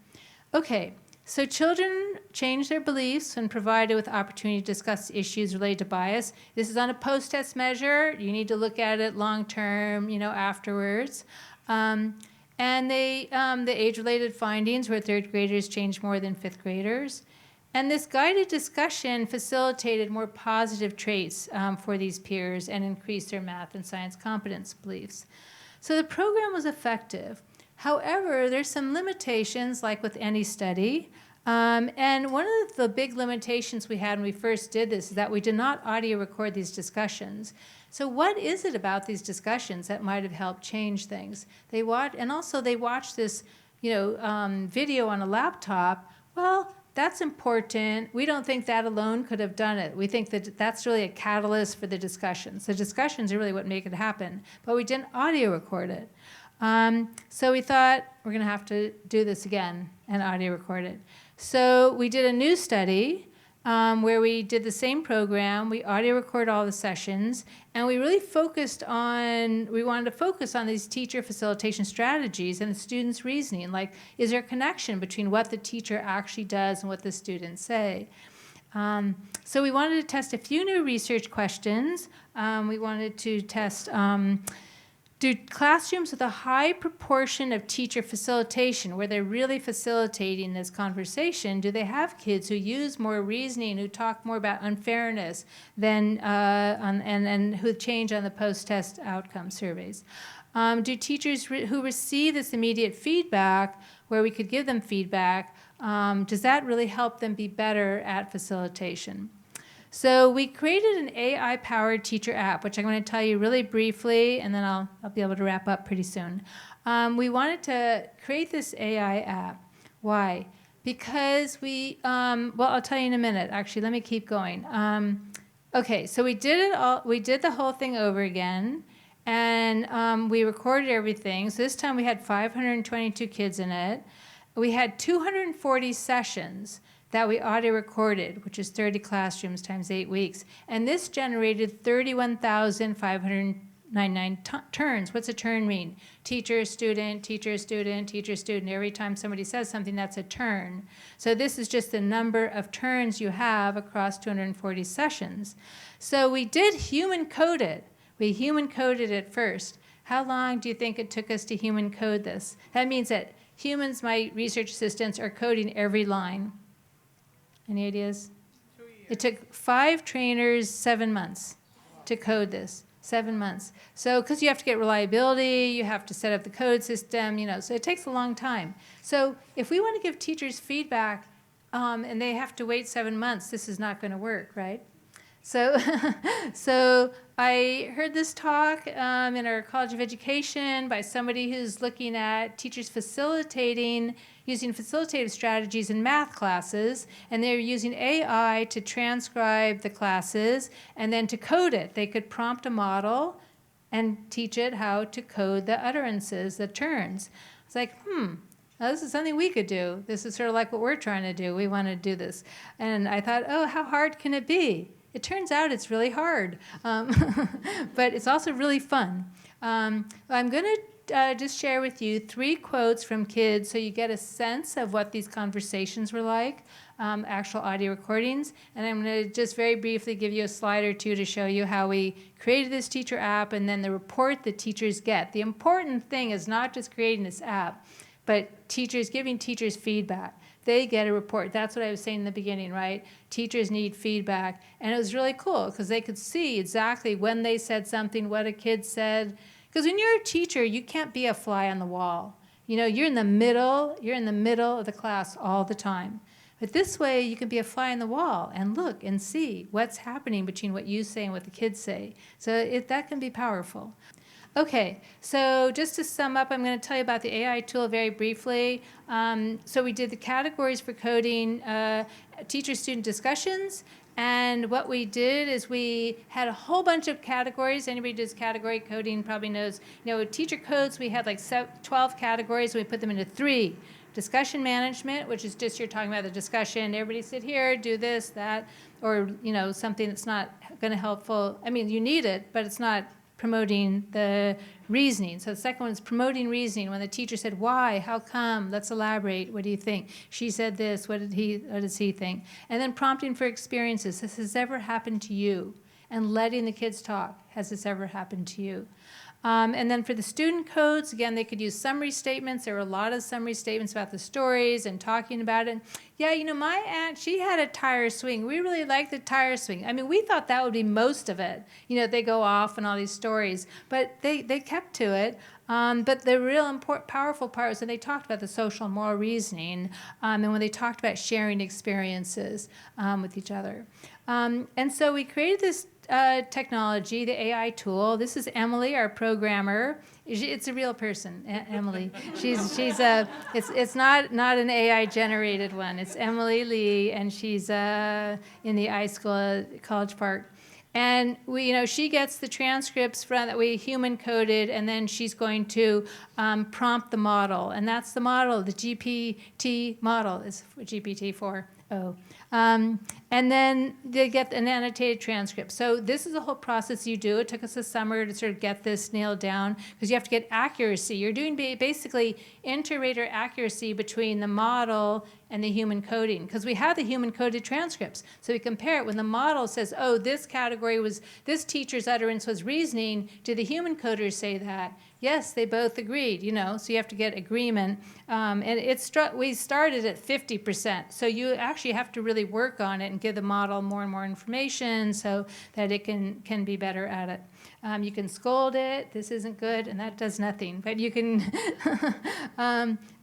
Okay. So children change their beliefs when provided with opportunity to discuss issues related to bias. This is on a post-test measure. You need to look at it long-term, afterwards. And the age-related findings where third graders change more than fifth graders. And this guided discussion facilitated more positive traits for these peers and increased their math and science competence beliefs. So the program was effective. However, there's some limitations, like with any study. And one of the big limitations we had when we first did this is that we did not audio record these discussions. So what is it about these discussions that might have helped change things? They watched this, video on a laptop. Well, that's important. We don't think that alone could have done it. We think that that's really a catalyst for the discussions. The discussions are really what make it happen. But we didn't audio record it. So we thought we're going to have to do this again and audio record it. So we did a new study, where we did the same program. We audio record all the sessions, and we really wanted to focus on these teacher facilitation strategies and the students' reasoning. Like, is there a connection between what the teacher actually does and what the students say? So we wanted to test a few new research questions. We wanted to test, do classrooms with a high proportion of teacher facilitation, where they're really facilitating this conversation, do they have kids who use more reasoning, who talk more about unfairness, and who change on the post-test outcome surveys? Do teachers who receive this immediate feedback, where we could give them feedback, does that really help them be better at facilitation? So we created an AI-powered teacher app, which I'm going to tell you really briefly, and then I'll be able to wrap up pretty soon. We wanted to create this AI app. Why? Because well, I'll tell you in a minute. Actually, let me keep going. Okay, so we did it all. We did the whole thing over again, and we recorded everything. So this time we had 522 kids in it. We had 240 sessions that we audio recorded, which is 30 classrooms times 8 weeks. And this generated 31,599 turns. What's a turn mean? Teacher, student, teacher, student, teacher, student. Every time somebody says something, that's a turn. So this is just the number of turns you have across 240 sessions. So we did human code it. We human coded it first. How long do you think it took us to human code this? That means that humans, my research assistants, are coding every line. Any ideas? 2 years. It took 5 trainers 7 months to code this. 7 months. So, because you have to get reliability, you have to set up the code system, so it takes a long time. So, if we want to give teachers feedback and they have to wait 7 months, this is not going to work, right? So, so I heard this talk in our College of Education by somebody who's looking at teachers using facilitative strategies in math classes, and they're using AI to transcribe the classes and then to code it. They could prompt a model and teach it how to code the utterances, the turns. It's like, now this is something we could do. This is sort of like what we're trying to do. We want to do this. And I thought, oh, how hard can it be? It turns out it's really hard, but it's also really fun. I'm going to just share with you 3 quotes from kids so you get a sense of what these conversations were like, actual audio recordings. And I'm going to just very briefly give you a slide or 2 to show you how we created this teacher app and then the report that teachers get. The important thing is not just creating this app, but giving teachers feedback. They get a report. That's what I was saying in the beginning, right? Teachers need feedback. And it was really cool because they could see exactly when they said something, what a kid said. Because when you're a teacher, you can't be a fly on the wall. You're in the middle of the class all the time. But this way, you can be a fly on the wall and look and see what's happening between what you say and what the kids say. So that can be powerful. Okay, so just to sum up, I'm going to tell you about the AI tool very briefly. So we did the categories for coding, teacher-student discussions, and what we did is we had a whole bunch of categories. Anybody who does category coding probably knows, teacher codes, we had like 12 categories, and we put them into 3. Discussion management, which is just you're talking about the discussion. Everybody sit here, do this, that, or, something that's not going to helpful. I mean, you need it, but it's not promoting the reasoning. So the second one is promoting reasoning. When the teacher said, why, how come, let's elaborate, what do you think? She said this, what does he think? And then prompting for experiences. Has this ever happened to you? And letting the kids talk. Has this ever happened to you? And then for the student codes, again, they could use summary statements. There were a lot of summary statements about the stories and talking about it. Yeah, my aunt, she had a tire swing. We really liked the tire swing. I mean, we thought that would be most of it. They go off and all these stories. But they kept to it. But the real powerful part was when they talked about the social and moral reasoning and when they talked about sharing experiences with each other. And so we created this technology, the AI tool. This is Emily, our programmer. It's a real person, Emily. It's not an AI generated one. It's Emily Lee, and she's in the iSchool at College Park. And she gets the transcripts that we human coded, and then she's going to prompt the model, and that's the model. The GPT model is GPT-4. Oh. And then they get an annotated transcript. So this is a whole process you do. It took us a summer to sort of get this nailed down because you have to get accuracy. You're doing basically inter-rater accuracy between the model and the human coding because we have the human coded transcripts. So we compare it when the model says, oh, this category was, this teacher's utterance was reasoning. Do the human coders say that? Yes, they both agreed, so you have to get agreement. And we started at 50%. So you actually have to really work on it and give the model more and more information so that it can be better at it. You can scold it, this isn't good, and that does nothing. But you can,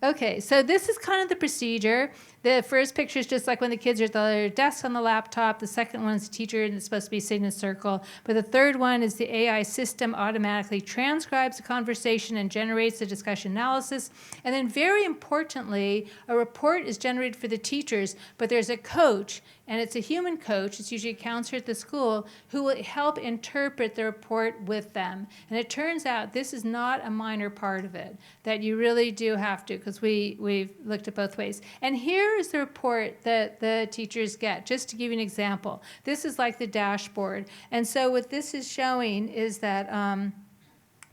okay, so this is kind of the procedure. The first picture is just like when the kids are at their desk on the laptop. The second one is the teacher, and it's supposed to be sitting in a circle. But the third one is the AI system automatically transcribes the conversation and generates the discussion analysis. And then very importantly, a report is generated for the teachers, but there's a coach, and it's a human coach, it's usually a counselor at the school, who will help interpret the report with them. And it turns out this is not a minor part of it, that you really do have to, because we've looked at both ways. And here is the report that the teachers get, just to give you an example. This is like the dashboard. And so what this is showing is that,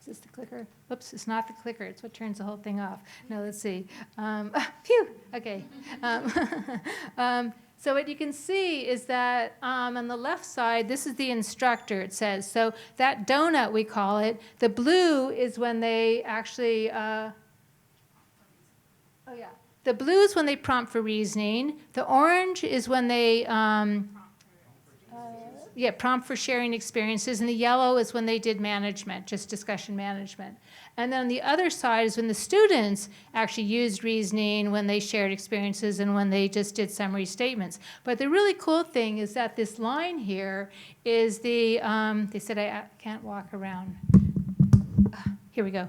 is this the clicker? Whoops, it's not the clicker. It's what turns the whole thing off. No, let's see. Phew, okay. So what you can see is that on the left side, this is the instructor, it says. So that donut, we call it, the blue is when they actually, the blue is when they prompt for reasoning. The orange is when they prompt for sharing experiences. And the yellow is when they did management, just discussion management. And then on the other side is when the students actually used reasoning, when they shared experiences, and when they just did summary statements. But the really cool thing is that this line here is the, they said I can't walk around. Here we go.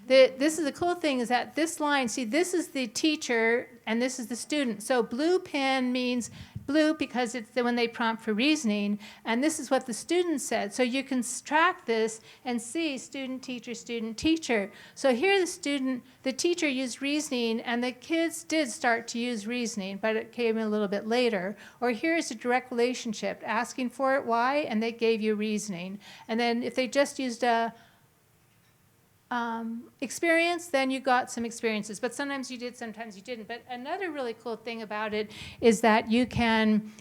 This is the cool thing is that this line, see, this is the teacher and this is the student. So blue pen means blue because it's when they prompt for reasoning, and this is what the student said. So you can track this and see student, teacher. So here the teacher used reasoning, and the kids did start to use reasoning, but it came in a little bit later. Or here's a direct relationship, asking for it, why, and they gave you reasoning. And then if they just used a experience, then you got some experiences. But sometimes you did, sometimes you didn't. But another really cool thing about it is that you can,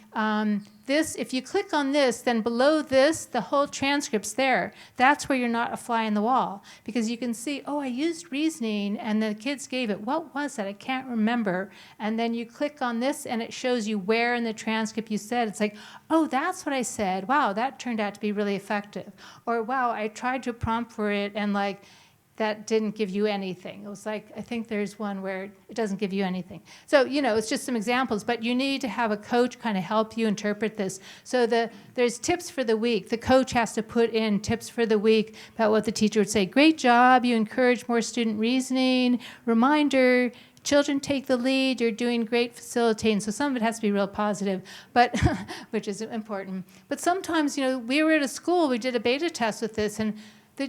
if you click on this, then below this, the whole transcript's there. That's where you're not a fly in the wall. Because you can see, oh, I used reasoning, and the kids gave it. What was that? I can't remember. And then you click on this, and it shows you where in the transcript you said. It's like, oh, that's what I said. Wow, that turned out to be really effective. Or, wow, I tried to prompt for it, and like, that didn't give you anything. It was like, I think there's one where it doesn't give you anything. So, it's just some examples, but you need to have a coach kind of help you interpret this. So there's tips for the week. The coach has to put in tips for the week about what the teacher would say. Great job, you encourage more student reasoning. Reminder, children take the lead, you're doing great facilitating. So some of it has to be real positive, but which is important. But sometimes, we were at a school, we did a beta test with this, and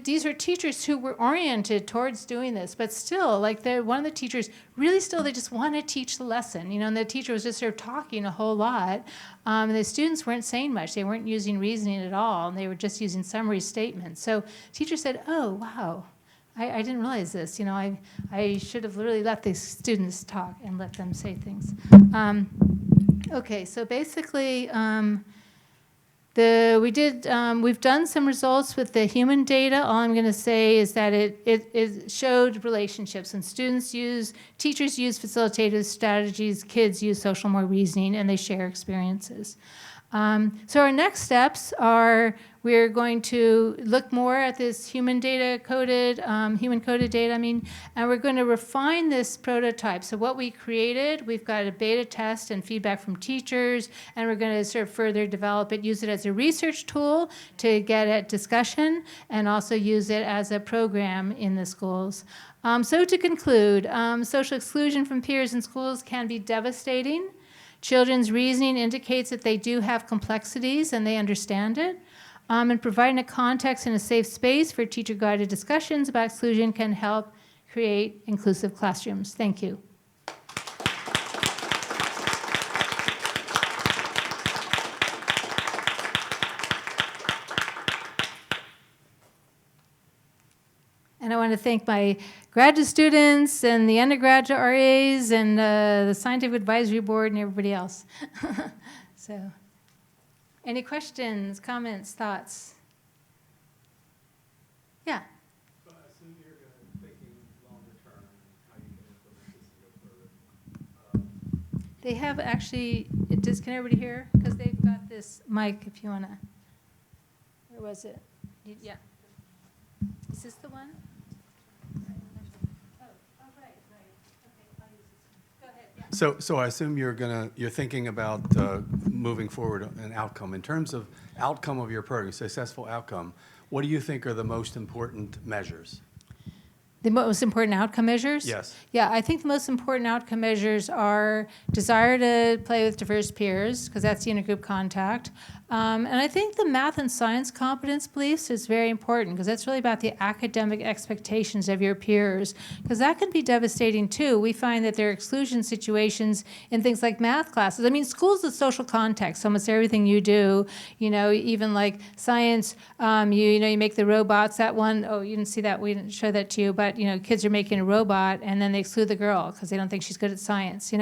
these are teachers who were oriented towards doing this, but still, like one of the teachers really still, they just want to teach the lesson, and the teacher was just sort of talking a whole lot, and the students weren't saying much. They weren't using reasoning at all, and they were just using summary statements. So teacher said, oh, wow, I didn't realize this. I should have literally let the students talk and let them say things. Okay, so basically, we've done some results with the human data. All I'm going to say is that it showed relationships. And teachers use facilitative strategies, kids use social more reasoning, and they share experiences. So our next steps are we're going to look more at this human coded data, and we're going to refine this prototype. So what we created, we've got a beta test and feedback from teachers, and we're going to sort of further develop it, use it as a research tool to get at discussion, and also use it as a program in the schools. So to conclude, social exclusion from peers in schools can be devastating. Children's reasoning indicates that they do have complexities and they understand it. And providing a context and a safe space for teacher-guided discussions about exclusion can help create inclusive classrooms. Thank you. want to thank my graduate students and the undergraduate RAs and the Scientific Advisory Board and everybody else. So, any questions, comments, thoughts? Yeah. So I assume you're going to thinking longer term, how you can implement this and go further. They have actually, can everybody hear? Because they've got this mic if you want to. Where was it? Yeah. Is this the one? So I assume you're thinking about moving forward an outcome. In terms of outcome of your program, successful outcome, what do you think are the most important measures? The most important outcome measures? Yes. Yeah, I think the most important outcome measures are desire to play with diverse peers, because that's the intergroup contact. And I think the math and science competence beliefs is very important, because that's really about the academic expectations of your peers, because that can be devastating too. We find that there are exclusion situations in things like math classes. I mean, school's a social context, so almost everything you do, even like science, you make the robots. That one, you didn't see that, we didn't show that to you, but kids are making a robot and then they exclude the girl because they don't think she's good at science,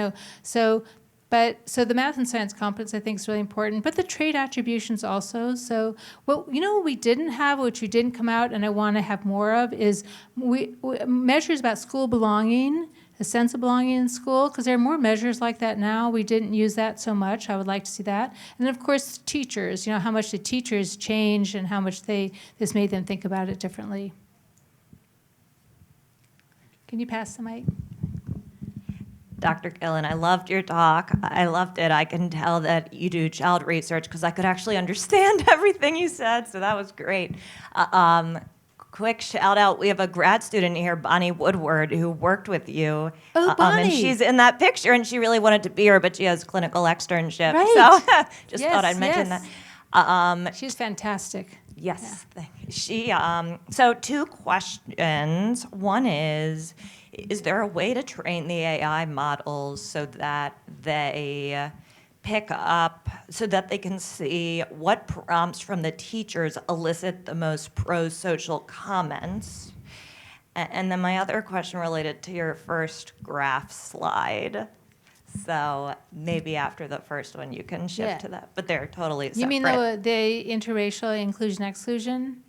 So the math and science competence I think is really important, but the trait attributions also. So what we didn't have, which we didn't come out, and I want to have more of, is measures about school belonging, a sense of belonging in school, because there are more measures like that now. We didn't use that so much. I would like to see that. And then of course teachers, how much the teachers change and how much this made them think about it differently. Can you pass the mic? Dr. Killen, I loved your talk. I loved it. I can tell that you do child research because I could actually understand everything you said, so that was great. Quick shout out, we have a grad student here, Bonnie Woodward, who worked with you. Oh, Bonnie. And she's in that picture, and she really wanted to be here, but she has clinical externship. Right. So just Yes, thought I'd mention yes. that. She's fantastic. Yes. So 2 questions. One is there a way to train the AI models so that they pick up, so that they can see what prompts from the teachers elicit the most pro-social comments? And then my other question related to your first graph slide. So maybe after the first one you can shift to that, but they're totally separate. You mean the interracial inclusion exclusion?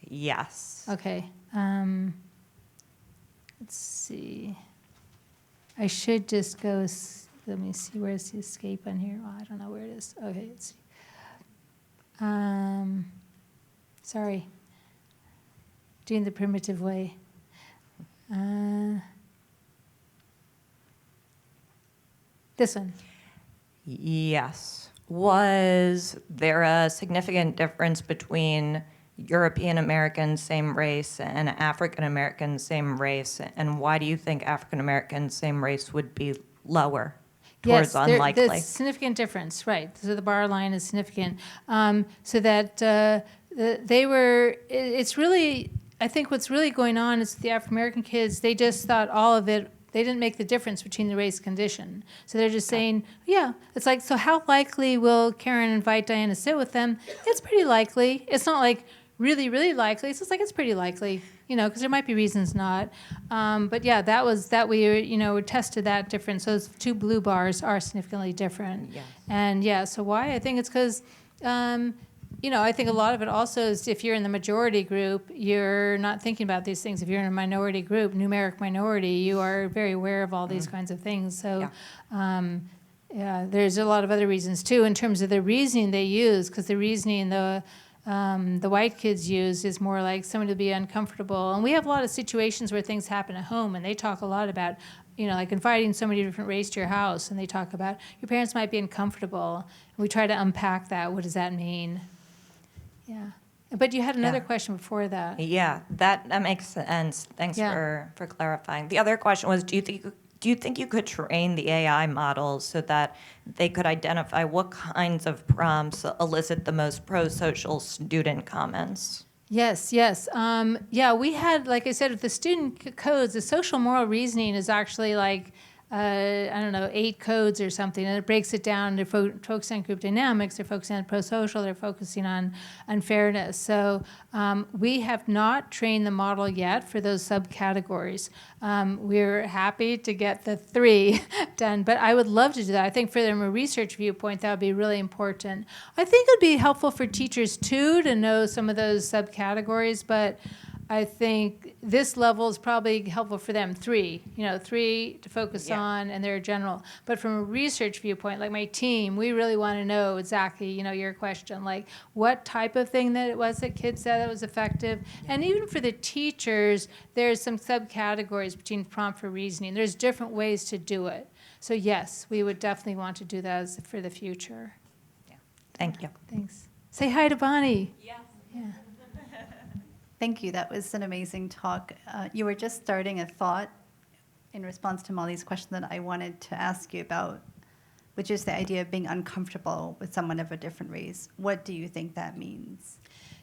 Yes. Okay. Let's see. I should just go. Let me see. Where's the escape on here? Oh, I don't know where it is. Okay. Let's see. Sorry. Doing the primitive way. This one. Yes. Was there a significant difference between European American same race and African American same race? And why do you think African American same race would be lower towards unlikely? There's significant difference, right. So the bar line is significant. So that they were, it's really, I think what's really going on is the African American kids, they just thought all of it, they didn't make the difference between the race condition. So they're just saying, yeah, it's like, so how likely will Karen invite Diane to sit with them? It's pretty likely. It's not like really, really likely. It's just like, it's pretty likely, because there might be reasons not. But yeah, we tested that difference. Those 2 blue bars are significantly different. Yes. And yeah, so why? I think it's because, I think a lot of it also is if you're in the majority group, you're not thinking about these things. If you're in a minority group, numeric minority, you are very aware of all these kinds of things. So there's a lot of other reasons too in terms of the reasoning they use, because the reasoning the white kids use is more like someone to be uncomfortable. And we have a lot of situations where things happen at home, and they talk a lot about, like inviting somebody of a different race to your house, and they talk about your parents might be uncomfortable. And we try to unpack that. What does that mean? Yeah. But you had another question before that. Yeah, that makes sense. Thanks for clarifying. The other question was, do you think you could train the AI models so that they could identify what kinds of prompts elicit the most pro-social student comments? Yes. We had, like I said, with the student codes, the social moral reasoning is actually like I don't know, 8 codes or something, and it breaks it down. They're focusing on group dynamics, they're focusing on pro-social, they're focusing on fairness. So we have not trained the model yet for those subcategories. We're happy to get the 3 done, but I would love to do that. I think from a research viewpoint, that would be really important. I think it would be helpful for teachers, too, to know some of those subcategories, but I think this level is probably helpful for them. 3 to focus on, and they're general. But from a research viewpoint, like my team, we really want to know exactly, your question, like what type of thing that it was that kids said that was effective. And even for the teachers, there's some subcategories between prompt for reasoning. There's different ways to do it. So yes, we would definitely want to do that for the future. Yeah. Thank you. Thanks. Say hi to Bonnie. Yes. Yeah. Thank you. That was an amazing talk. You were just starting a thought in response to Molly's question that I wanted to ask you about, which is the idea of being uncomfortable with someone of a different race. What do you think that means?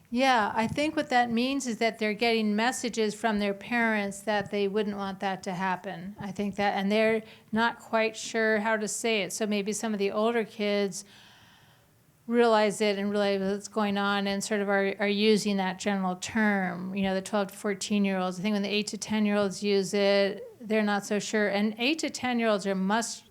Yeah, I think what that means is that they're getting messages from their parents that they wouldn't want that to happen. I think that, and they're not quite sure how to say it. So maybe some of the older kids realize it and realize what's going on and sort of are using that general term. The 12 to 14-year-olds. I think when the 8 to 10-year-olds use it, they're not so sure. And 8 to 10-year-olds are much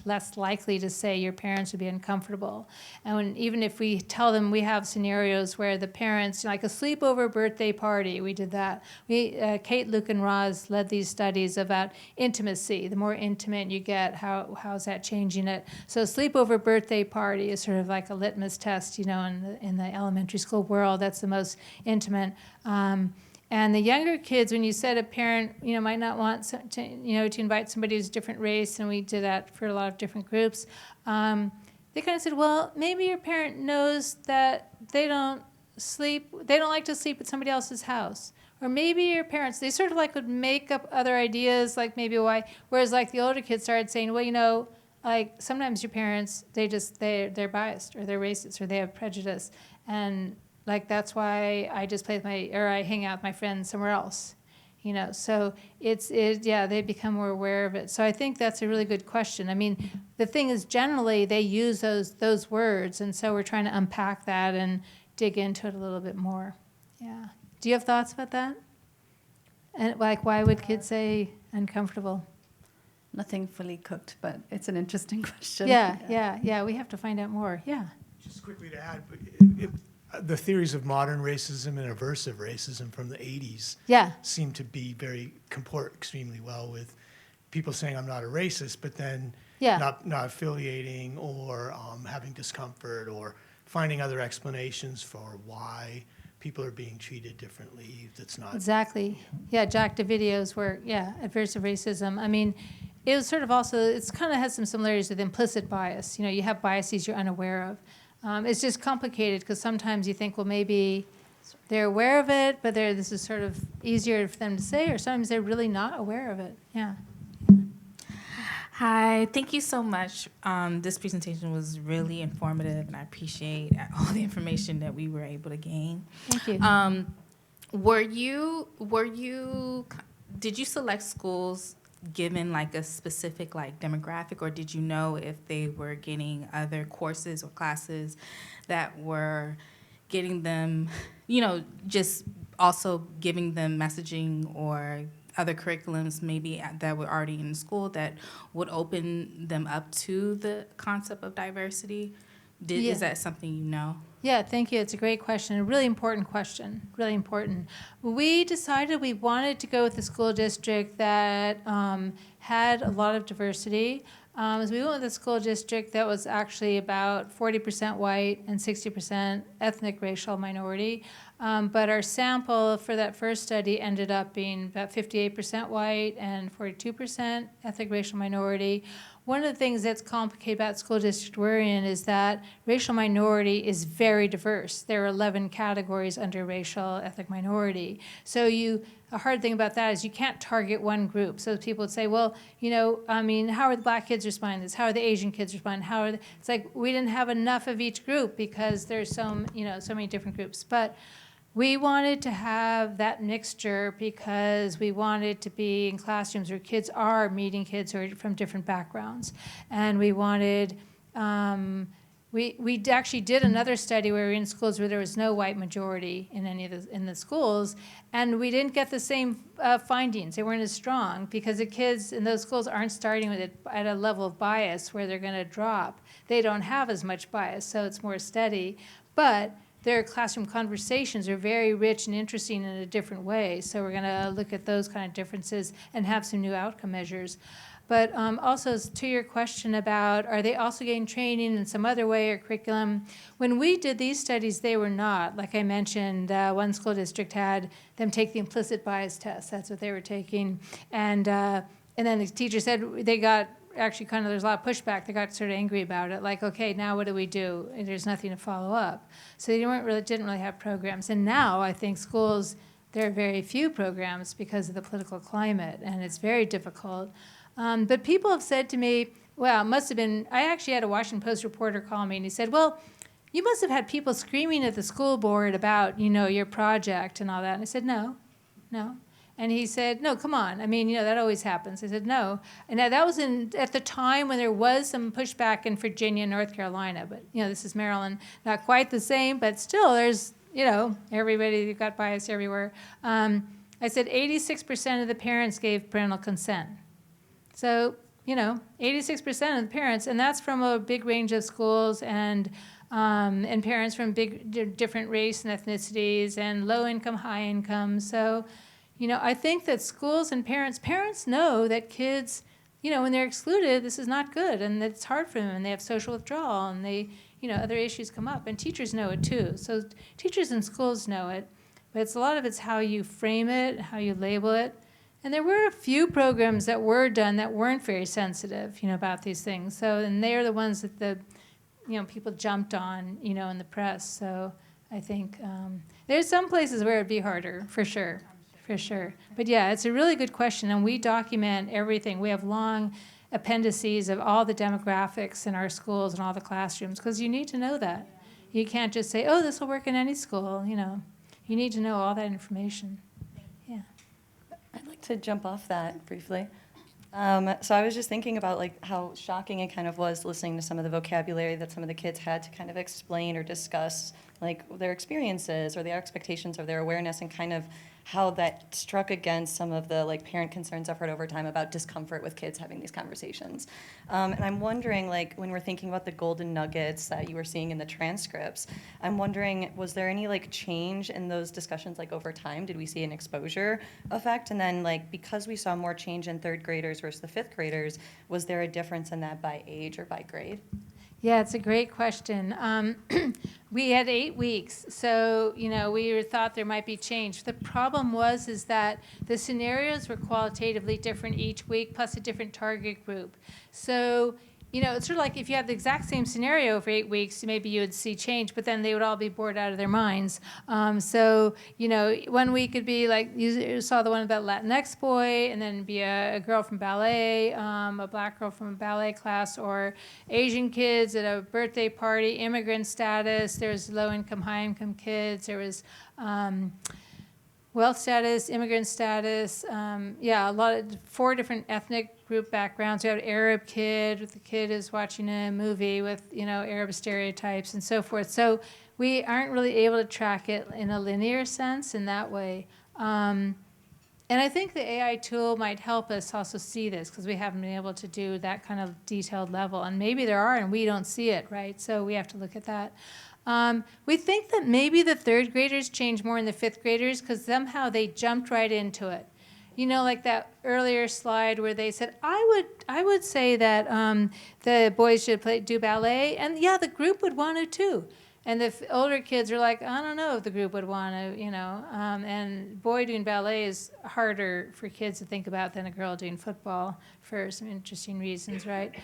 less likely to say your parents would be uncomfortable. And even if we tell them, we have scenarios where the parents, like a sleepover birthday party, we did that. Kate, Luke, and Roz led these studies about intimacy. The more intimate you get, how's that changing it? So sleepover birthday party is sort of like a litmus test, in the elementary school world. That's the most intimate. And the younger kids, when you said a parent, might not want to invite somebody who's a different race, and we did that for a lot of different groups, they kind of said, well, maybe your parent knows that they don't like to sleep at somebody else's house. Or maybe your parents, they sort of would make up other ideas, like maybe why, whereas the older kids started saying, well, sometimes your parents, they're biased, or they're racist, or they have prejudice. And that's why I just play with I hang out with my friends somewhere else, So they become more aware of it. So I think that's a really good question. I mean, the thing is, generally they use those words, and so we're trying to unpack that and dig into it a little bit more. Yeah. Do you have thoughts about that? And why would kids say uncomfortable? Nothing fully cooked, but it's an interesting question. Yeah. We have to find out more. Yeah. Just quickly to add, the theories of modern racism and aversive racism from the 80s seem to be comport extremely well with people saying I'm not a racist, but then not affiliating or having discomfort or finding other explanations for why people are being treated differently. That's not exactly. Yeah, Jack Davidio's work. Yeah, aversive racism. I mean, it was sort of also, it's kind of has some similarities with implicit bias. You have biases you're unaware of. It's just complicated because sometimes you think, well, maybe they're aware of it, but this is sort of easier for them to say, or sometimes they're really not aware of it. Yeah. Hi, thank you so much. This presentation was really informative, and I appreciate all the information that we were able to gain. Thank you. Did you select schools given a specific demographic, or did you know if they were getting other courses or classes that were getting them, just also giving them messaging or other curriculums maybe that were already in school that would open them up to the concept of diversity? Is that something you know? Yeah, thank you. It's a great question, a really important question, really important. We decided we wanted to go with a school district that had a lot of diversity. So we went with a school district that was actually about 40% white and 60% ethnic racial minority. But our sample for that first study ended up being about 58% white and 42% ethnic racial minority. One of the things that's complicated about the school district we're in is that racial minority is very diverse. There are 11 categories under racial ethnic minority. So a hard thing about that is you can't target one group. So people would say, well, how are the black kids responding to this? How are the Asian kids responding? It's we didn't have enough of each group because there's so many different groups. But we wanted to have that mixture because we wanted to be in classrooms where kids are meeting kids who are from different backgrounds. And we wanted, we actually did another study where we were in schools where there was no white majority in any of in the schools, and we didn't get the same findings. They weren't as strong because the kids in those schools aren't starting with it at a level of bias where they're going to drop. They don't have as much bias, so it's more steady. But their classroom conversations are very rich and interesting in a different way. So we're going to look at those kind of differences and have some new outcome measures. But also to your question about, are they also getting training in some other way or curriculum? When we did these studies, they were not. Like I mentioned, one school district had them take the implicit bias test. That's what they were taking. And then the teacher said they got, actually kind of, there's a lot of pushback. They got sort of angry about it. Like, okay, now what do we do? And there's nothing to follow up. So they didn't really have programs. And now I think schools, there are very few programs because of the political climate, and it's very difficult. But people have said to me, well, it must have been, I actually had a Washington Post reporter call me, and he said, well, you must have had people screaming at the school board about, your project and all that. And I said, no. And he said, no, come on. I mean, that always happens. I said, no. And that was at the time when there was some pushback in Virginia and North Carolina. But, this is Maryland. Not quite the same, but still there's, everybody got bias everywhere. I said 86% of the parents gave parental consent. So, 86% of the parents, and that's from a big range of schools and parents from different race and ethnicities and low income, high income. So, I think that schools and parents know that kids, when they're excluded, this is not good and that it's hard for them and they have social withdrawal and they, other issues come up. And teachers know it too. So teachers and schools know it, but a lot of it's how you frame it, how you label it. And there were a few programs that were done that weren't very sensitive, about these things. So, and they're the ones that people jumped on, in the press. So I think there's some places where it'd be harder, for sure. But yeah, it's a really good question, and we document everything. We have long appendices of all the demographics in our schools and all the classrooms, because you need to know that. You can't just say, oh, this will work in any school, You need to know all that information. Yeah. I'd like to jump off that briefly. So I was just thinking about how shocking it kind of was listening to some of the vocabulary that some of the kids had to kind of explain or discuss their experiences or their expectations of their awareness, and kind of how that struck against some of the parent concerns I've heard over time about discomfort with kids having these conversations. And I'm wondering, when we're thinking about the golden nuggets that you were seeing in the transcripts, I'm wondering, was there any change in those discussions over time? Did we see an exposure effect? And then because we saw more change in third graders versus the fifth graders, was there a difference in that by age or by grade? Yeah, it's a great question. We had 8 weeks, so we thought there might be change. The problem is that the scenarios were qualitatively different each week, plus a different target group. So it's sort of like if you have the exact same scenario for 8 weeks, maybe you would see change, but then they would all be bored out of their minds. So 1 week could be you saw the one about Latinx boy, and then be a girl from ballet, a black girl from a ballet class, or Asian kids at a birthday party, immigrant status. There's low-income, high-income kids. There was wealth status, immigrant status, a lot of 4 different ethnic group backgrounds. We have an Arab kid, the kid is watching a movie with, Arab stereotypes and so forth. So we aren't really able to track it in a linear sense in that way. And I think the AI tool might help us also see this, because we haven't been able to do that kind of detailed level. And maybe there are, and we don't see it, right? So we have to look at that. We think that maybe the third graders change more than the fifth graders because somehow they jumped right into it. Like that earlier slide where they said, I would say that the boys should do ballet, and yeah, the group would want to too. And the older kids are like, I don't know if the group would want to, and boy doing ballet is harder for kids to think about than a girl doing football for some interesting reasons, right?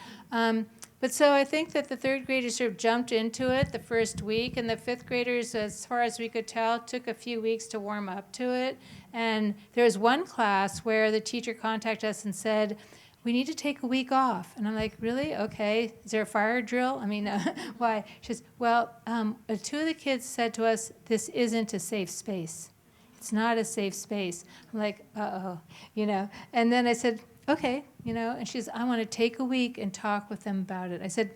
But so I think that the third graders sort of jumped into it the first week, and the fifth graders, as far as we could tell, took a few weeks to warm up to it. And there was one class where the teacher contacted us and said, we need to take a week off. And I'm like, really? Okay. Is there a fire drill? I mean, why? She says, well, 2 of the kids said to us, this isn't a safe space. It's not a safe space. I'm like, uh-oh, And then I said, okay, and she says, I want to take a week and talk with them about it. I said,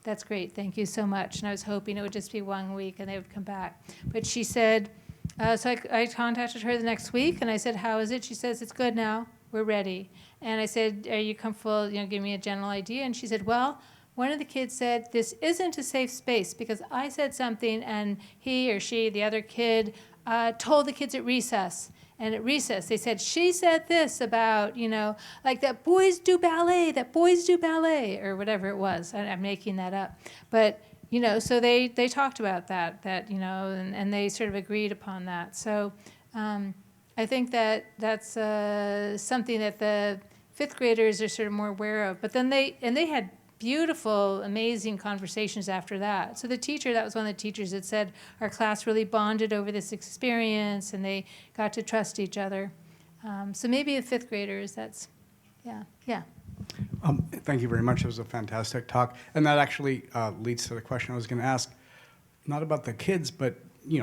that's great, thank you so much. And I was hoping it would just be 1 week and they would come back. But she said, so I contacted her the next week and I said, how is it? She says, it's good now, we're ready. And I said, are you comfortable, give me a general idea? And she said, well, one of the kids said, this isn't a safe space because I said something and he or she, the other kid, told the kids at recess. And at recess, they said, she said this about, like that boys do ballet, or whatever it was. I'm making that up. But, so they talked about that, and they sort of agreed upon that. So I think that's something that the 5th graders are sort of more aware of. But then they had beautiful, amazing conversations after that. So the teacher, that was one of the teachers that said our class really bonded over this experience and they got to trust each other. So maybe the 5th graders, that's, yeah. Thank you very much. It was a fantastic talk. And that actually leads to the question I was going to ask, not about the kids, but,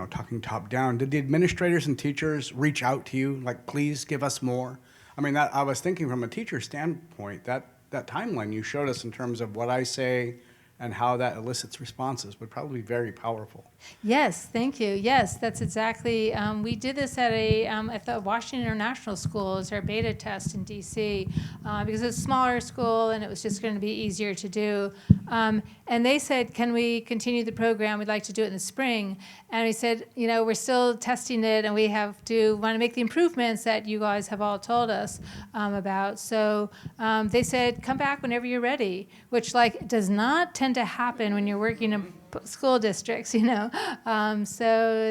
talking top down. Did the administrators and teachers reach out to you, like, please give us more? I mean, I was thinking from a teacher standpoint, that timeline you showed us in terms of what I say and how that elicits responses would probably be very powerful. Yes, thank you. Yes, that's exactly. We did this at the Washington International School as our beta test in D.C. Because it's a smaller school and it was just going to be easier to do. And they said, can we continue the program? We'd like to do it in the spring. And we said, we're still testing it and we want to make the improvements that you guys have all told us about. So they said, come back whenever you're ready, which does not tend to happen when you're working in school districts, So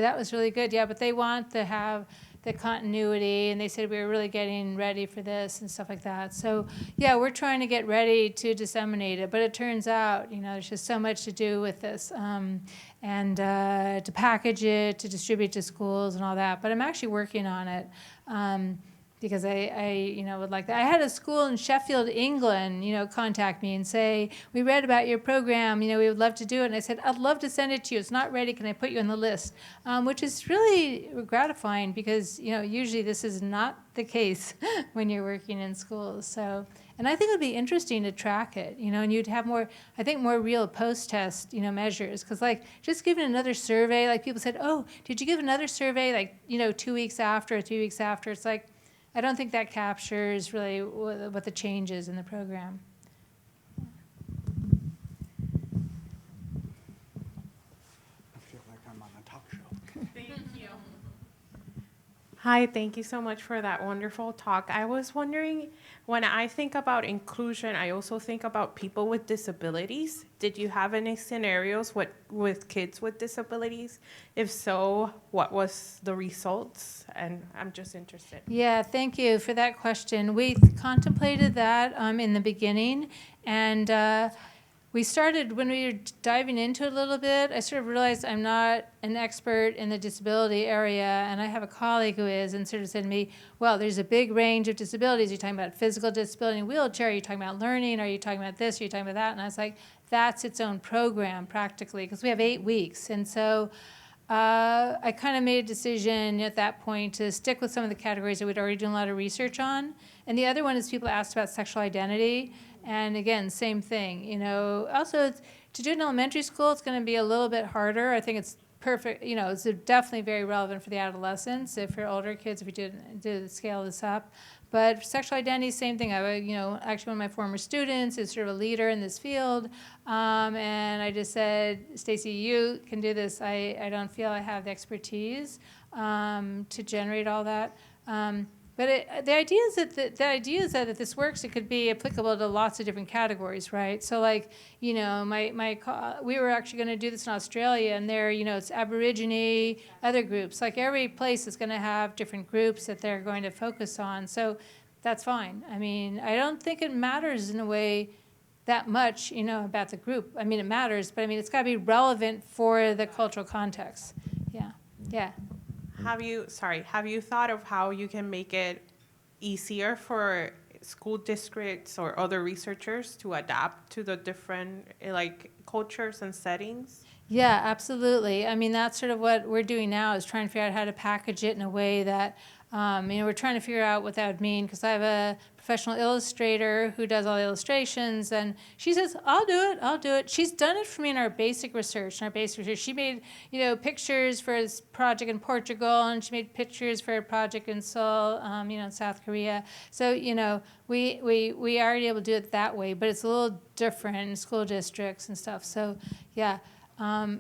that was really good. Yeah, but they want to have the continuity, and they said we were really getting ready for this and stuff like that. So yeah, we're trying to get ready to disseminate it, but it turns out, there's just so much to do with this, and to package it, to distribute to schools and all that. But I'm actually working on it. Because I would like that. I had a school in Sheffield, England, contact me and say, we read about your program, we would love to do it. And I said, I'd love to send it to you. It's not ready. Can I put you on the list? Which is really gratifying because, usually this is not the case when you're working in schools. So, and I think it would be interesting to track it, and you'd have more real post-test, measures. Because, just giving another survey, people said, oh, did you give another survey, 2 weeks after or 3 weeks after? It's I don't think that captures really what the change is in the program. I feel like I'm on a talk show. Thank you. Hi, thank you so much for that wonderful talk. I was wondering, when I think about inclusion, I also think about people with disabilities. Did you have any scenarios with kids with disabilities? If so, what was the results? And I'm just interested. Yeah, thank you for that question. We contemplated that in the beginning, and we started, when we were diving into it a little bit, I sort of realized I'm not an expert in the disability area, and I have a colleague who is, and sort of said to me, well, there's a big range of disabilities. You're talking about physical disability in a wheelchair, are you talking about learning, are you talking about this, are you talking about that? And I was like, that's its own program, practically, because we have 8 weeks. And so I kind of made a decision at that point to stick with some of the categories that we'd already done a lot of research on. And the other one is people asked about sexual identity. And again, same thing, Also, to do it in elementary school, it's going to be a little bit harder. I think it's perfect, it's definitely very relevant for the adolescents. If you're older kids, if you did scale this up. But for sexual identity, same thing. Actually one of my former students is sort of a leader in this field. And I just said, Stacy, you can do this. I don't feel I have the expertise to generate all that. But the idea is that if this works, it could be applicable to lots of different categories, right? So we were actually going to do this in Australia, and there, it's Aborigine, other groups. Every place is going to have different groups that they're going to focus on. So that's fine. I mean, I don't think it matters in a way that much, about the group. I mean, it matters, but it's got to be relevant for the cultural context. Yeah. Have you thought of how you can make it easier for school districts or other researchers to adapt to the different like cultures and settings? Yeah, absolutely. I mean, that's sort of what we're doing now is trying to figure out how to package it in a way that, we're trying to figure out what that would mean because I have a professional illustrator who does all the illustrations, and she says, I'll do it. She's done it for me in our basic research. She made, pictures for this project in Portugal, and she made pictures for a project in Seoul, in South Korea. So, we are able to do it that way, but it's a little different in school districts and stuff. So, yeah.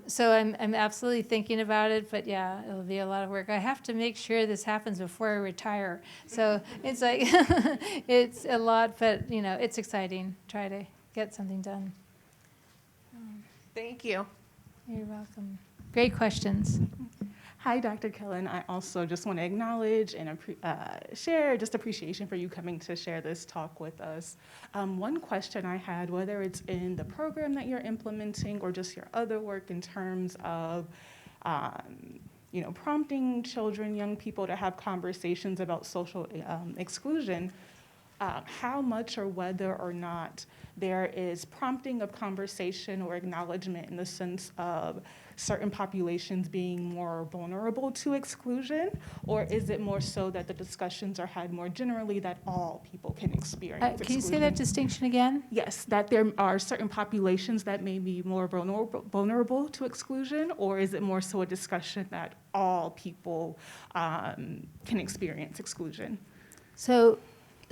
So I'm absolutely thinking about it, but yeah, it'll be a lot of work. I have to make sure this happens before I retire. So it's like, it's a lot, but it's exciting. Try to get something done. Thank you. You're welcome. Great questions. Hi, Dr. Killen. I also just want to acknowledge and share just appreciation for you coming to share this talk with us. One question I had, whether it's in the program that you're implementing or just your other work in terms of, prompting children, young people to have conversations about social exclusion, how much or whether or not there is prompting of conversation or acknowledgement in the sense of certain populations being more vulnerable to exclusion, or is it more so that the discussions are had more generally that all people can experience exclusion? Can you say that distinction again? Yes, that there are certain populations that may be more vulnerable to exclusion, or is it more so a discussion that all people can experience exclusion?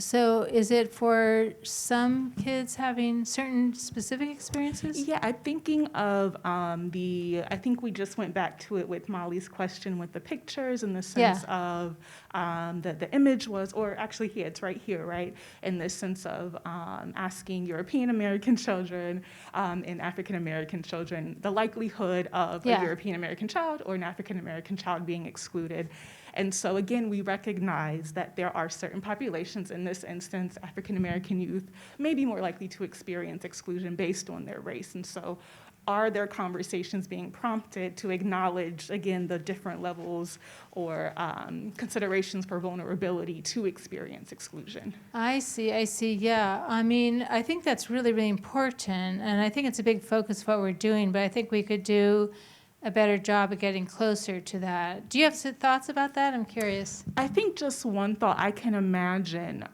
So is it for some kids having certain specific experiences? Yeah, I'm thinking of I think we just went back to it with Molly's question with the pictures in the sense of the image was, or actually here, it's right here, right? In the sense of asking European American children and African American children the likelihood of a European American child or an African American child being excluded. And so again, we recognize that there are certain populations, in this instance, African American youth, may be more likely to experience exclusion based on their race. And so are there conversations being prompted to acknowledge, again, the different levels or considerations for vulnerability to experience exclusion? I see, yeah. I mean, I think that's really, really important, and I think it's a big focus of what we're doing, but I think we could do a better job of getting closer to that. Do you have some thoughts about that? I'm curious. I think just one thought I can imagine,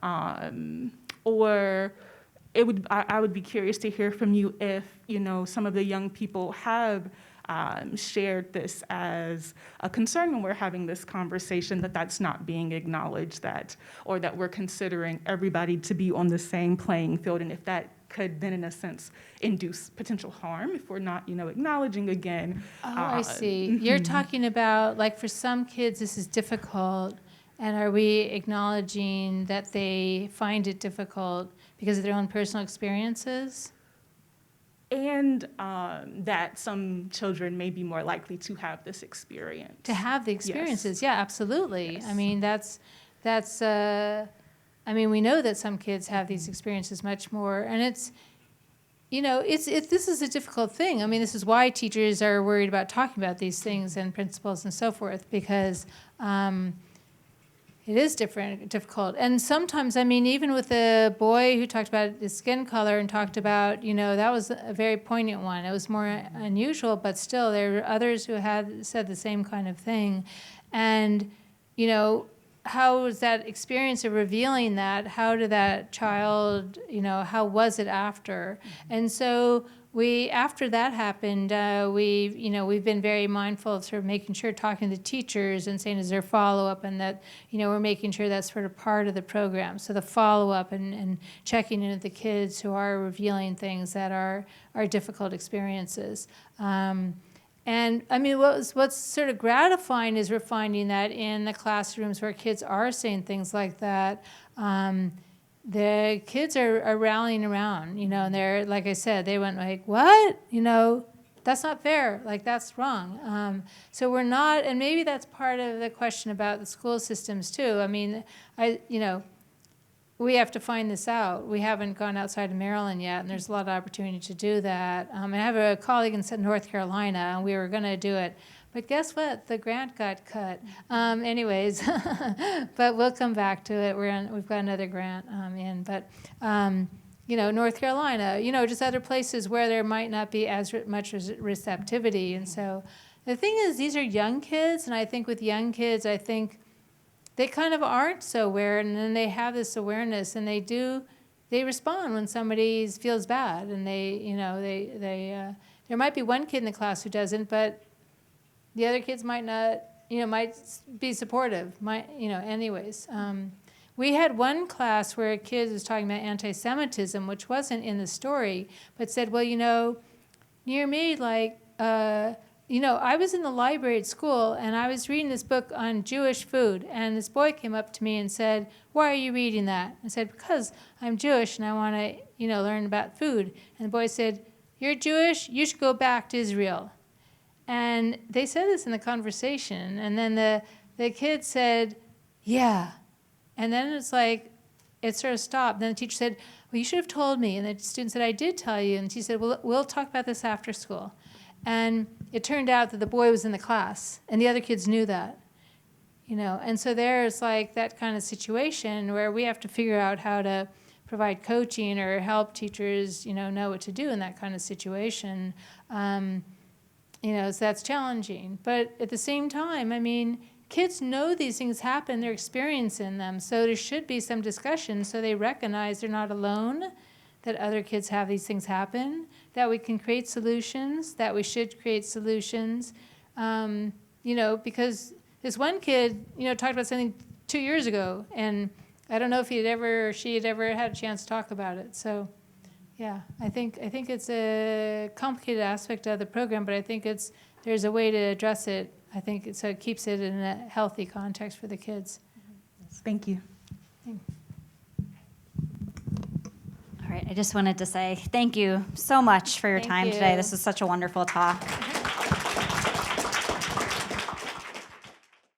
or I would be curious to hear from you if, some of the young people have shared this as a concern when we're having this conversation, that that's not being acknowledged, or that we're considering everybody to be on the same playing field, and if that could then, in a sense, induce potential harm if we're not, acknowledging again. I see. You're talking about, like, for some kids, this is difficult, and are we acknowledging that they find it difficult because of their own personal experiences? And that some children may be more likely to have this experience. To have the experiences, yeah, absolutely. Yes. I mean, we know that some kids have these experiences much more, and it's this is a difficult thing. I mean, this is why teachers are worried about talking about these things and principals and so forth, because it is difficult. And sometimes, even with the boy who talked about his skin color and talked about, that was a very poignant one. It was more unusual, but still, there were others who had said the same kind of thing. And, how was that experience of revealing that? How did that child, how was it after? And so after that happened, we've been very mindful of sort of making sure, talking to the teachers and saying, is there follow-up? And that, we're making sure that's sort of part of the program. So the follow-up and checking in with the kids who are revealing things that are difficult experiences. And what's sort of gratifying is we're finding that in the classrooms where kids are saying things like that, the kids are rallying around, and they're, like I said, they went like, what? That's not fair, like that's wrong. So we're not, and maybe that's part of the question about the school systems too. We have to find this out. We haven't gone outside of Maryland yet, and there's a lot of opportunity to do that. I have a colleague in North Carolina, and we were going to do it, But guess what? The grant got cut. Anyways, but we'll come back to it. We've got another grant in. But, North Carolina, just other places where there might not be as much receptivity. And so the thing is, these are young kids. And I think with young kids, I think they kind of aren't so aware. And then they have this awareness, and they respond when somebody feels bad. And there might be one kid in the class who doesn't, but the other kids might not, might be supportive, anyways. We had one class where a kid was talking about anti-Semitism, which wasn't in the story, but said, well, near me, I was in the library at school, and I was reading this book on Jewish food, and this boy came up to me and said, why are you reading that? I said, because I'm Jewish, and I want to, learn about food. And the boy said, you're Jewish, you should go back to Israel. And they said this in the conversation, and then the kid said, yeah. And then it's like, it sort of stopped. Then the teacher said, well, you should have told me. And the student said, I did tell you. And she said, well, we'll talk about this after school. And it turned out that the boy was in the class, and the other kids knew that. And so there's like that kind of situation where we have to figure out how to provide coaching or help teachers, know what to do in that kind of situation. So that's challenging. But at the same time, kids know these things happen, they're experiencing them. So there should be some discussion so they recognize they're not alone, that other kids have these things happen, that we can create solutions, that we should create solutions. Because this one kid, talked about something 2 years ago, and I don't know if she had ever had a chance to talk about it. So, yeah, I think it's a complicated aspect of the program, but I think there's a way to address it. I think so it keeps it in a healthy context for the kids. Thank you. All right, I just wanted to say thank you so much for your Thank time you. today. This was such a wonderful talk.